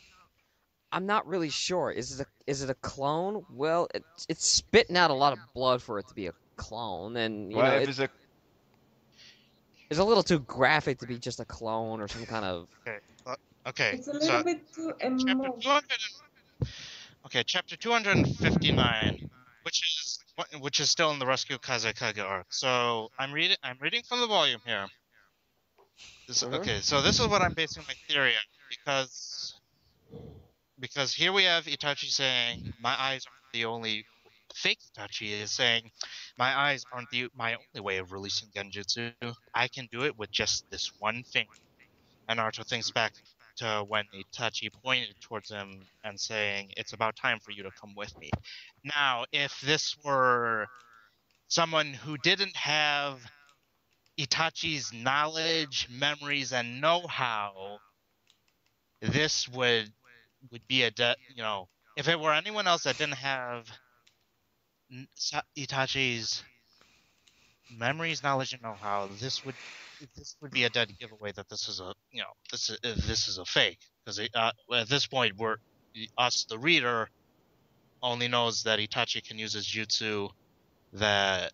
Speaker 1: really sure. Is it a clone? Well, it's spitting out a lot of blood for it to be a clone, and you
Speaker 4: Well,
Speaker 1: know
Speaker 4: if it's a
Speaker 1: it's a little too graphic to be just a clone or some kind of.
Speaker 5: Okay,
Speaker 3: It's a
Speaker 5: so
Speaker 3: little bit too
Speaker 5: chapter
Speaker 3: emotional.
Speaker 5: 200. Okay, chapter 259, which is still in the Rescue Kazekage arc. So I'm reading from the volume here. Okay, so this is what I'm basing my theory on, because here we have Itachi saying my eyes aren't the only. Fake Itachi is saying my eyes aren't my only way of releasing Genjutsu. I can do it with just this one finger. And Naruto thinks back to when Itachi pointed towards him and saying, "It's about time for you to come with me." Now, if this were someone who didn't have Itachi's knowledge, memories, and know-how, this would be if it were anyone else that didn't have Itachi's memories, knowledge, and know-how, this would be a dead giveaway that this is a fake, because at this point the reader only knows that Itachi can use his jutsu that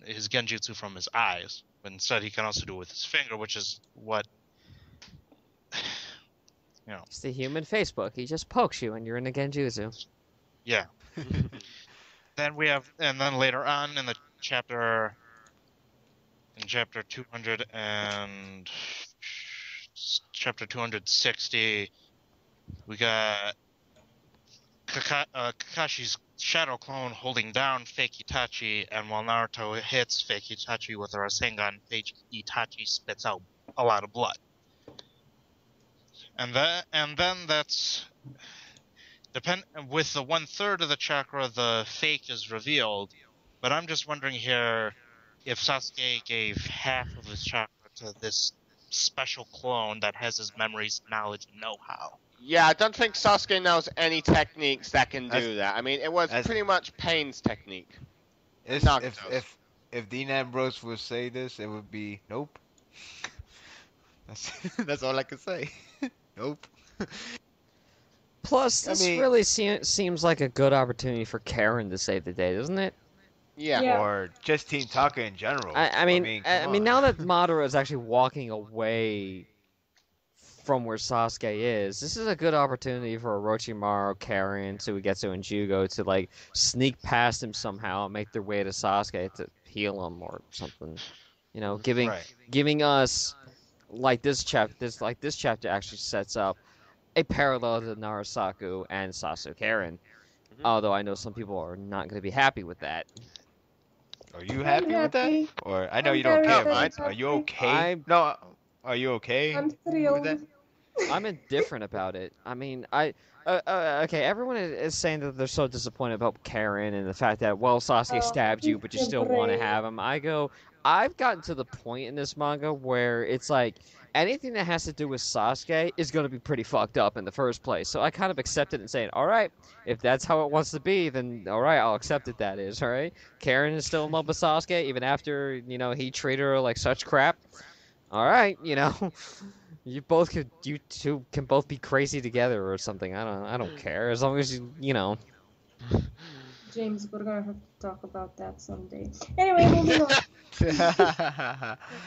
Speaker 5: his genjutsu from his eyes, but instead he can also do it with his finger, which is what
Speaker 1: It's the human Facebook. He just pokes you and you're in a genjutsu.
Speaker 5: yeah. Then later on in the chapter, in chapter 260, we got Kakashi's shadow clone holding down fake Itachi, and while Naruto hits fake Itachi with a Rasengan, fake Itachi spits out a lot of blood. And then that's with the 1/3 of the chakra, the fake is revealed. But I'm just wondering here if Sasuke gave half of his chakra to this special clone that has his memories, knowledge, and know-how.
Speaker 2: Yeah, I don't think Sasuke knows any techniques that can do that. I mean, it was pretty much Pain's technique.
Speaker 4: If Dean Ambrose would say this, it would be nope. That's all I can say. Nope.
Speaker 1: Plus,
Speaker 4: I
Speaker 1: this
Speaker 4: mean-
Speaker 1: really seems like a good opportunity for Karen to save the day, doesn't it?
Speaker 2: Yeah.
Speaker 3: Yeah.
Speaker 4: Or just Team Taka in general.
Speaker 1: I mean,
Speaker 4: come on.
Speaker 1: now that Madara is actually walking away from where Sasuke is, this is a good opportunity for Orochimaru, Karen, Suigetsu, and Jugo to like sneak past him somehow and make their way to Sasuke to heal him or something. You know,
Speaker 4: Right.
Speaker 1: giving us this chapter actually sets up a parallel to Narasaku and Sasuke Karen.
Speaker 2: Mhm.
Speaker 1: Although I know some people are not going to be happy with that.
Speaker 4: Are you
Speaker 3: I'm
Speaker 4: happy with that?
Speaker 3: happy.
Speaker 4: Or I know
Speaker 3: I'm
Speaker 4: you don't
Speaker 3: very,
Speaker 4: care,
Speaker 2: very
Speaker 4: but are you
Speaker 3: happy.
Speaker 4: okay? No, are you okay
Speaker 3: I'm
Speaker 4: with that?
Speaker 3: thrilled.
Speaker 1: I'm indifferent about it. I mean, okay, everyone is saying that they're so disappointed about Karen and the fact that, well, Sasuke stabbed you, but you
Speaker 3: he's
Speaker 1: still want to
Speaker 3: brave.
Speaker 1: have him. I've gotten to the point in this manga where it's like, anything that has to do with Sasuke is going to be pretty fucked up in the first place. So I kind of accept it and saying, alright, if that's how it wants to be, then alright, I'll accept it that is, alright? Karen is still in love with Sasuke, even after, he treated her like such crap. Alright, you two can both be crazy together or something. I don't care as long as you know.
Speaker 3: James, we're gonna have to talk about that someday. Anyway, moving on.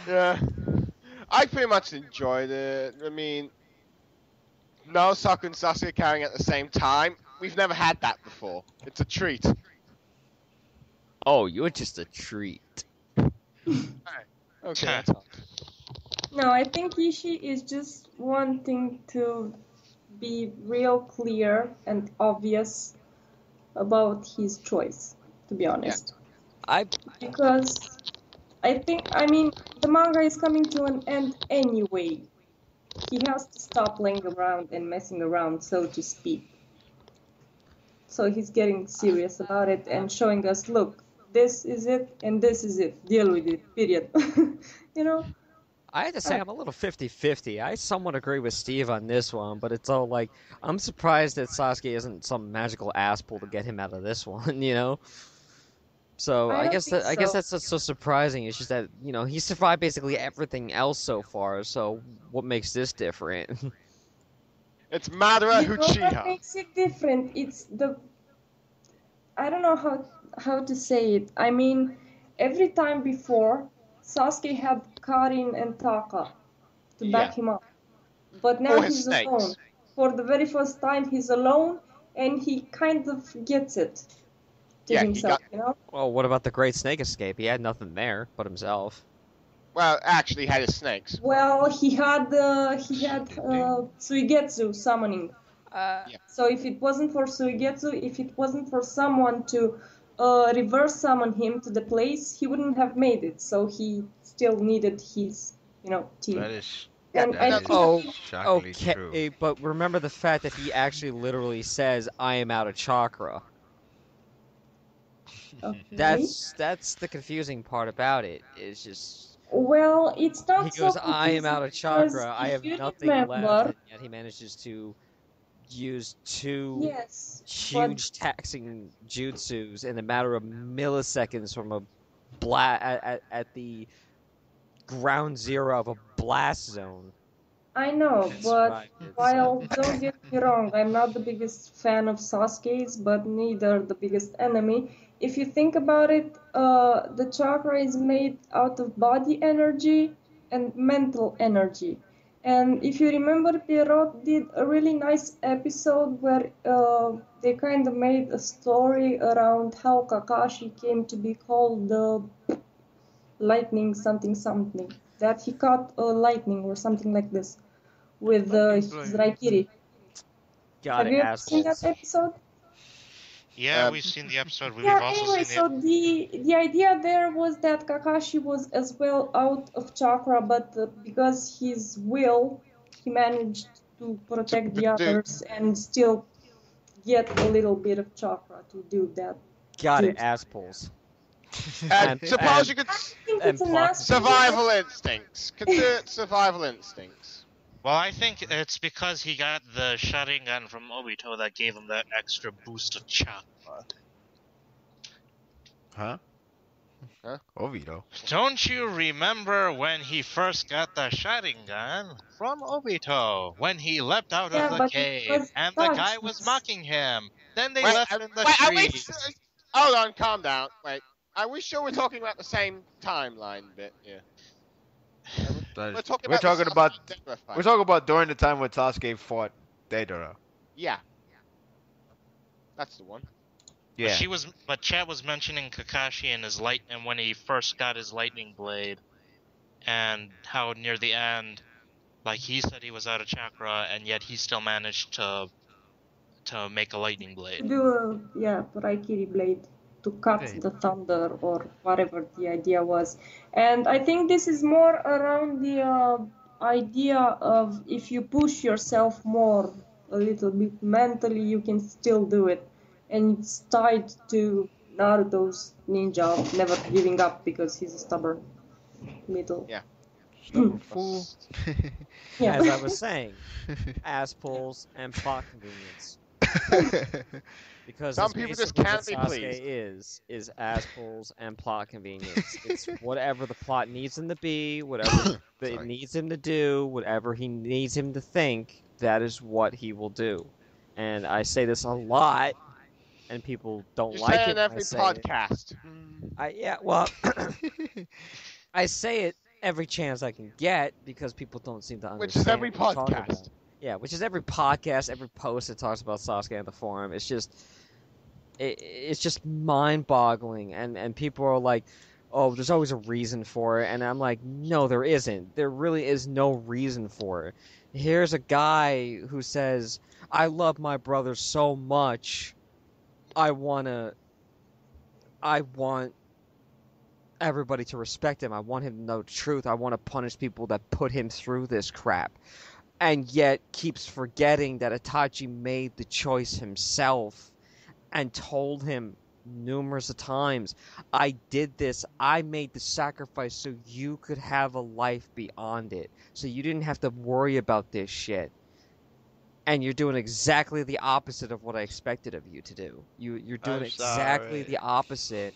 Speaker 2: Yeah. I pretty much enjoyed it. I mean, Narusaku and Sasuke carrying at the same time. We've never had that before. It's a treat.
Speaker 1: Oh, you're just a treat.
Speaker 2: Okay. That's all.
Speaker 3: No, I think Ishii is just wanting to be real clear and obvious about his choice, to be honest. Because I mean, the manga is coming to an end anyway. He has to stop playing around and messing around, so to speak. So he's getting serious about it and showing us, look, this is it and this is it. Deal with it, period.
Speaker 1: I have to say, I'm a little 50-50. I somewhat agree with Steve on this one, but it's all like, I'm surprised that Sasuke isn't some magical ass pull to get him out of this one, So
Speaker 3: I
Speaker 1: I
Speaker 3: don't
Speaker 1: guess
Speaker 3: think
Speaker 1: I guess
Speaker 3: so.
Speaker 1: that's what's so surprising. It's just that he survived basically everything else so far. So what makes this different?
Speaker 2: It's Madara
Speaker 3: You know what
Speaker 2: Uchiha.
Speaker 3: makes it different? It's I don't know how to say it. I mean, every time before, Sasuke had Karin and Taka to back him up. But now
Speaker 2: Or his
Speaker 3: he's
Speaker 2: snakes.
Speaker 3: alone. For the very first time, he's alone, and he kind of gets it to
Speaker 2: Yeah, he
Speaker 3: himself,
Speaker 1: Well, what about the Great Snake Escape? He had nothing there but himself.
Speaker 2: Well, actually, he had his snakes.
Speaker 3: Well, he had Suigetsu summoning. So if it wasn't for Suigetsu, if it wasn't for someone to reverse summon him to the place, he wouldn't have made it. So he still needed his, team.
Speaker 4: That is
Speaker 3: And
Speaker 4: that
Speaker 3: I
Speaker 4: is
Speaker 3: think
Speaker 4: shockingly true.
Speaker 1: Okay, but remember the fact that he actually literally says, "I am out of chakra."
Speaker 3: okay.
Speaker 1: That's the confusing part about it. It's just
Speaker 3: Well, it's not
Speaker 1: he
Speaker 3: so
Speaker 1: goes, "I am out of
Speaker 3: confusing because
Speaker 1: chakra. I
Speaker 3: if
Speaker 1: have
Speaker 3: you
Speaker 1: nothing
Speaker 3: remember,
Speaker 1: left," and yet he manages to use two
Speaker 3: yes,
Speaker 1: huge taxing jutsus in a matter of milliseconds from a at the ground zero of a blast zone.
Speaker 3: I know,
Speaker 1: and
Speaker 3: but
Speaker 1: survived it,
Speaker 3: while
Speaker 1: so.
Speaker 3: don't get me wrong, I'm not the biggest fan of Sasuke's, but neither the biggest enemy. If you think about it, the chakra is made out of body energy and mental energy. And if you remember, Pierrot did a really nice episode where they kind of made a story around how Kakashi came to be called the lightning something something. That he caught lightning or something like this with his Raikiri.
Speaker 1: Got
Speaker 3: Have
Speaker 1: it,
Speaker 3: you ever seen that
Speaker 1: assholes.
Speaker 3: episode?
Speaker 5: Yeah,
Speaker 2: Um,
Speaker 5: we've seen the episode. We've
Speaker 3: Yeah,
Speaker 5: also
Speaker 3: anyway,
Speaker 5: seen
Speaker 3: so
Speaker 5: it.
Speaker 3: the idea there was that Kakashi was as well out of chakra, but because his will, he managed to protect the
Speaker 2: do-
Speaker 3: others and still get a little bit of chakra to do that.
Speaker 1: Got it,
Speaker 3: Dude.
Speaker 1: asshole.
Speaker 2: Suppose you could
Speaker 3: I think
Speaker 1: and
Speaker 3: it's an
Speaker 1: plot-
Speaker 3: aspect.
Speaker 2: survival instincts. Consider it survival instincts.
Speaker 5: Well, I think it's because he got the Sharingan from Obito that gave him that extra boost of chakra.
Speaker 4: Huh? Obito.
Speaker 5: Don't you remember when he first got the Sharingan from Obito? When he leapt out
Speaker 3: Yeah,
Speaker 5: of the
Speaker 3: but it
Speaker 5: cave
Speaker 3: was
Speaker 5: and the guy was
Speaker 3: touched.
Speaker 5: mocking him. Then they
Speaker 2: Wait,
Speaker 5: left in the
Speaker 2: wait, are we?
Speaker 5: trees.
Speaker 2: Hold on, calm down. Wait, are we sure we're talking about the same timeline bit? Yeah. We're talking
Speaker 4: We're
Speaker 2: about the
Speaker 4: talking about
Speaker 2: Sasuke fight.
Speaker 4: we're talking about during the time when Sasuke fought Deidara.
Speaker 2: Yeah. That's the one.
Speaker 4: Yeah.
Speaker 5: But Chad was mentioning Kakashi and his and when he first got his lightning blade, and how near the end, like he said he was out of chakra, and yet he still managed to make a lightning blade.
Speaker 3: Do Raikiri blade to cut
Speaker 4: Okay.
Speaker 3: the thunder or whatever the idea was. And I think this is more around the idea of if you push yourself more a little bit mentally, you can still do it. And it's tied to Naruto's ninja of never giving up because he's a stubborn little.
Speaker 2: Yeah.
Speaker 4: Fool.
Speaker 3: Yeah.
Speaker 1: As I was saying, ass pulls and plot convenience. Because
Speaker 2: Some
Speaker 1: that's
Speaker 2: people just
Speaker 1: basically
Speaker 2: can't be
Speaker 1: what Sasuke
Speaker 2: pleased.
Speaker 1: is ass pulls and plot convenience. It's whatever the plot needs him to be, whatever it
Speaker 4: Sorry.
Speaker 1: needs him to do, whatever he needs him to think, that is what he will do. And I say this a lot, and people don't
Speaker 2: You
Speaker 1: like
Speaker 2: say
Speaker 1: it.
Speaker 2: in
Speaker 1: when
Speaker 2: every
Speaker 1: I say it.
Speaker 2: podcast.
Speaker 1: Well, I say it every chance I can get because people don't seem to understand.
Speaker 2: Which is every
Speaker 1: what I'm talking
Speaker 2: podcast.
Speaker 1: about. Yeah, which is every podcast, every post that talks about Sasuke on the forum. It's just mind-boggling, and people are like, "Oh, there's always a reason for it," and I'm like, "No, there isn't. There really is no reason for it." Here's a guy who says, "I love my brother so much, I want everybody to respect him. I want him to know the truth. I want to punish people that put him through this crap." And yet keeps forgetting that Itachi made the choice himself and told him numerous of times, I did this, I made the sacrifice so you could have a life beyond it. So you didn't have to worry about this shit. And you're doing exactly the opposite of what I expected of you to do. You're doing
Speaker 4: I'm
Speaker 1: exactly
Speaker 4: sorry.
Speaker 1: the opposite.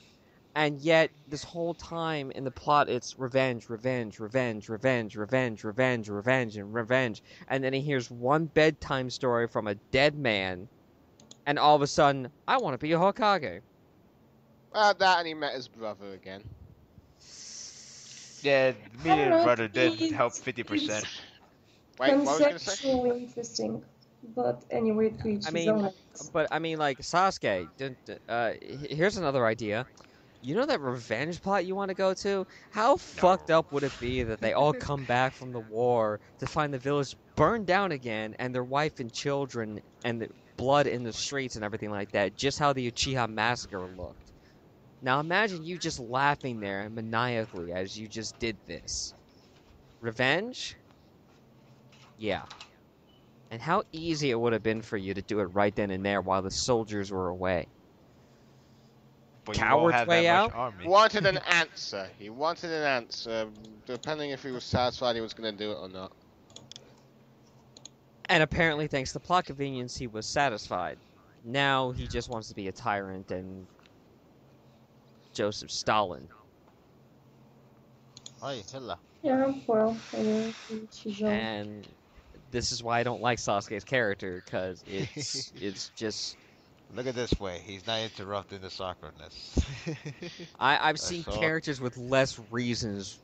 Speaker 1: And yet, this whole time in the plot, it's revenge, revenge, revenge, revenge, revenge, revenge, revenge, and revenge. And then he hears one bedtime story from a dead man, and all of a sudden, I want to be a Hokage.
Speaker 2: Well, that and he met his brother again.
Speaker 4: Yeah, me
Speaker 3: I don't
Speaker 4: and
Speaker 3: know,
Speaker 4: brother did
Speaker 3: it's-
Speaker 4: help 50%.
Speaker 3: it's
Speaker 2: Wait, what was I gonna say?
Speaker 3: conceptually interesting. But anyway, to each
Speaker 1: I
Speaker 3: his
Speaker 1: mean,
Speaker 3: own.
Speaker 1: But, I mean, like, Sasuke, here's another idea. You know that revenge plot you want to go to? How fucked up would it be that they all come back from the war to find the village burned down again and their wife and children and the blood in the streets and everything like that, just how the Uchiha massacre looked. Now imagine you just laughing there maniacally as you just did this. Revenge? Yeah. And how easy it would have been for you to do it right then and there while the soldiers were away.
Speaker 4: But you
Speaker 1: Coward's
Speaker 4: won't have
Speaker 1: way
Speaker 4: that
Speaker 1: out?
Speaker 4: much army.
Speaker 2: He wanted an answer. He wanted an answer. Depending if he was satisfied he was going to do it or not.
Speaker 1: And apparently, thanks to plot convenience, he was satisfied. Now he just wants to be a tyrant and Joseph Stalin.
Speaker 6: Hi, hello.
Speaker 3: Yeah, well, anyway, to each his own.
Speaker 1: And this is why I don't like Sasuke's character, because it's just...
Speaker 6: Look at this way. He's not interrupting the sacredness.
Speaker 1: I've seen
Speaker 6: saw it.
Speaker 1: characters with less reasons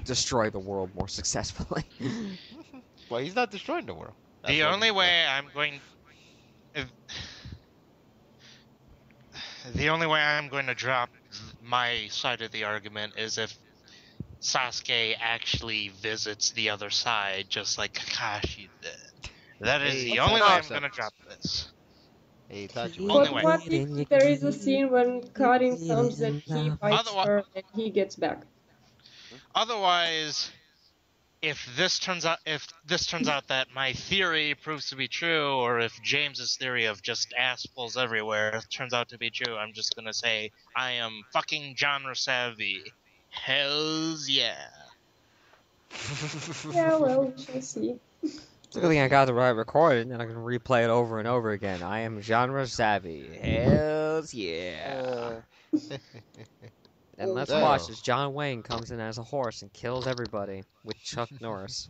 Speaker 1: destroy the world more successfully.
Speaker 6: Well, he's not destroying the world. That's
Speaker 5: The
Speaker 6: what
Speaker 5: only
Speaker 6: he's
Speaker 5: way I'm going, the only way I'm going to drop my side of the argument is if Sasuke actually visits the other side, just like Kakashi did. That is
Speaker 6: Hey,
Speaker 5: the
Speaker 6: what's
Speaker 5: only
Speaker 6: that
Speaker 5: way I'm
Speaker 6: concept?
Speaker 5: going to drop this.
Speaker 6: Hey, Itachi,
Speaker 5: Only
Speaker 3: But
Speaker 5: way.
Speaker 3: what if there is a scene when Karin comes and he fights
Speaker 5: Otherwise-
Speaker 3: her and he gets back?
Speaker 5: Otherwise, if this turns out that my theory proves to be true, or if James's theory of just assholes everywhere turns out to be true, I'm just gonna say I am fucking genre savvy. Hells yeah.
Speaker 3: Yeah, well, we shall see.
Speaker 1: It's a good thing I got the right recording, and I can replay it over and over again. I am genre savvy. Hells yeah. And let's
Speaker 6: Oh.
Speaker 1: watch as John Wayne comes in as a horse and kills everybody with Chuck Norris.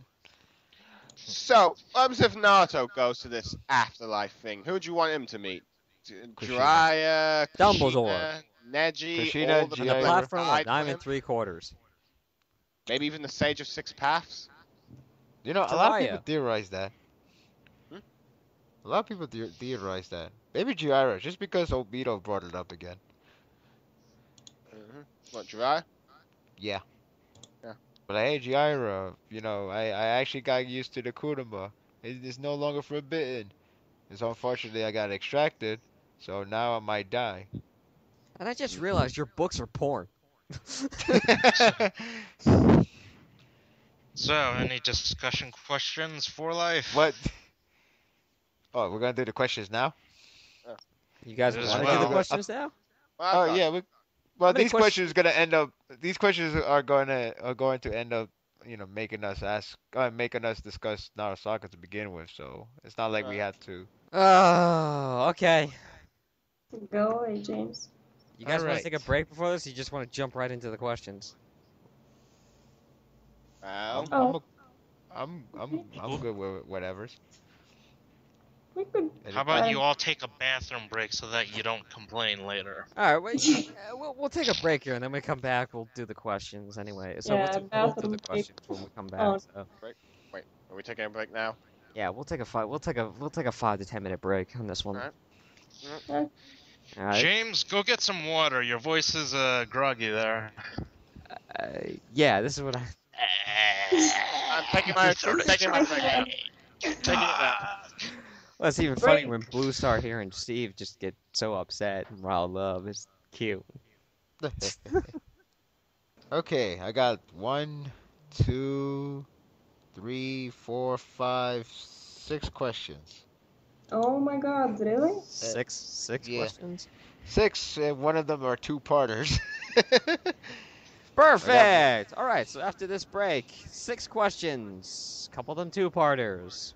Speaker 2: So, if Naruto goes to this afterlife thing, who do you want him to meet? Jiraiya,
Speaker 1: Dumbledore.
Speaker 2: Kushina, Neji,
Speaker 6: Kushina,
Speaker 2: all the
Speaker 1: On the
Speaker 6: Jiraiya.
Speaker 1: platform of
Speaker 2: guide
Speaker 1: 9
Speaker 2: for
Speaker 1: and
Speaker 2: him?
Speaker 1: 3/4.
Speaker 2: Maybe even the Sage of Six Paths?
Speaker 6: You know, a lot of people
Speaker 1: Jiraiya.
Speaker 6: theorize that.
Speaker 2: Hmm?
Speaker 6: A lot of people theorize that. Maybe Jiraiya, just because Obito brought it up again.
Speaker 2: What, Jiraiya?
Speaker 6: Yeah.
Speaker 2: Yeah.
Speaker 6: But hey, Jiraiya, you know, I actually got used to the Kurama. It's no longer forbidden. It's unfortunately I got extracted, so now I might die.
Speaker 1: And I just realized your books are porn.
Speaker 5: So, any discussion questions for life?
Speaker 6: What? Oh, we're gonna do the questions now?
Speaker 1: You guys
Speaker 5: As
Speaker 1: want to do the
Speaker 5: well.
Speaker 1: questions now?
Speaker 2: Well, I
Speaker 6: Oh
Speaker 2: thought-
Speaker 6: yeah, well
Speaker 1: many
Speaker 6: these questions are going to end up, you know, making us discuss Narusaku to begin with. So it's not like we
Speaker 2: Right.
Speaker 6: had to.
Speaker 1: Oh, okay.
Speaker 3: Go away, James.
Speaker 1: You guys want
Speaker 6: Alright.
Speaker 1: to take a break before this? Or you just want to jump right into the questions?
Speaker 2: Well,
Speaker 3: Oh.
Speaker 6: I'm good with whatever's.
Speaker 3: We could.
Speaker 5: How about you all take a bathroom break so that you don't complain later?
Speaker 1: All right, wait, we'll take a break here, and then we come back. We'll do the questions anyway. So
Speaker 3: Yeah,
Speaker 1: we'll do the
Speaker 3: bathroom break.
Speaker 1: questions when we come back.
Speaker 3: Oh.
Speaker 1: So
Speaker 2: wait, are we taking a break now?
Speaker 1: yeah, we'll take a 5 to 10 minute break on this one.
Speaker 2: Alright.
Speaker 1: All right.
Speaker 5: James, go get some water. Your voice is groggy there.
Speaker 1: Yeah, this is what I.
Speaker 2: I'm taking my break now. Taking it now.
Speaker 1: Well, it's even funny
Speaker 3: Break.
Speaker 1: when Blue Star here and Steve just get so upset and raw love. It's cute.
Speaker 6: Okay, I got 1, 2, 3, 4, 5, 6 questions.
Speaker 3: Oh my God! Really?
Speaker 1: Six
Speaker 6: yeah.
Speaker 1: questions.
Speaker 6: 6, and one of them are two-parters.
Speaker 1: Perfect. All right. So after this break, 6 questions. Couple of them 2-parters.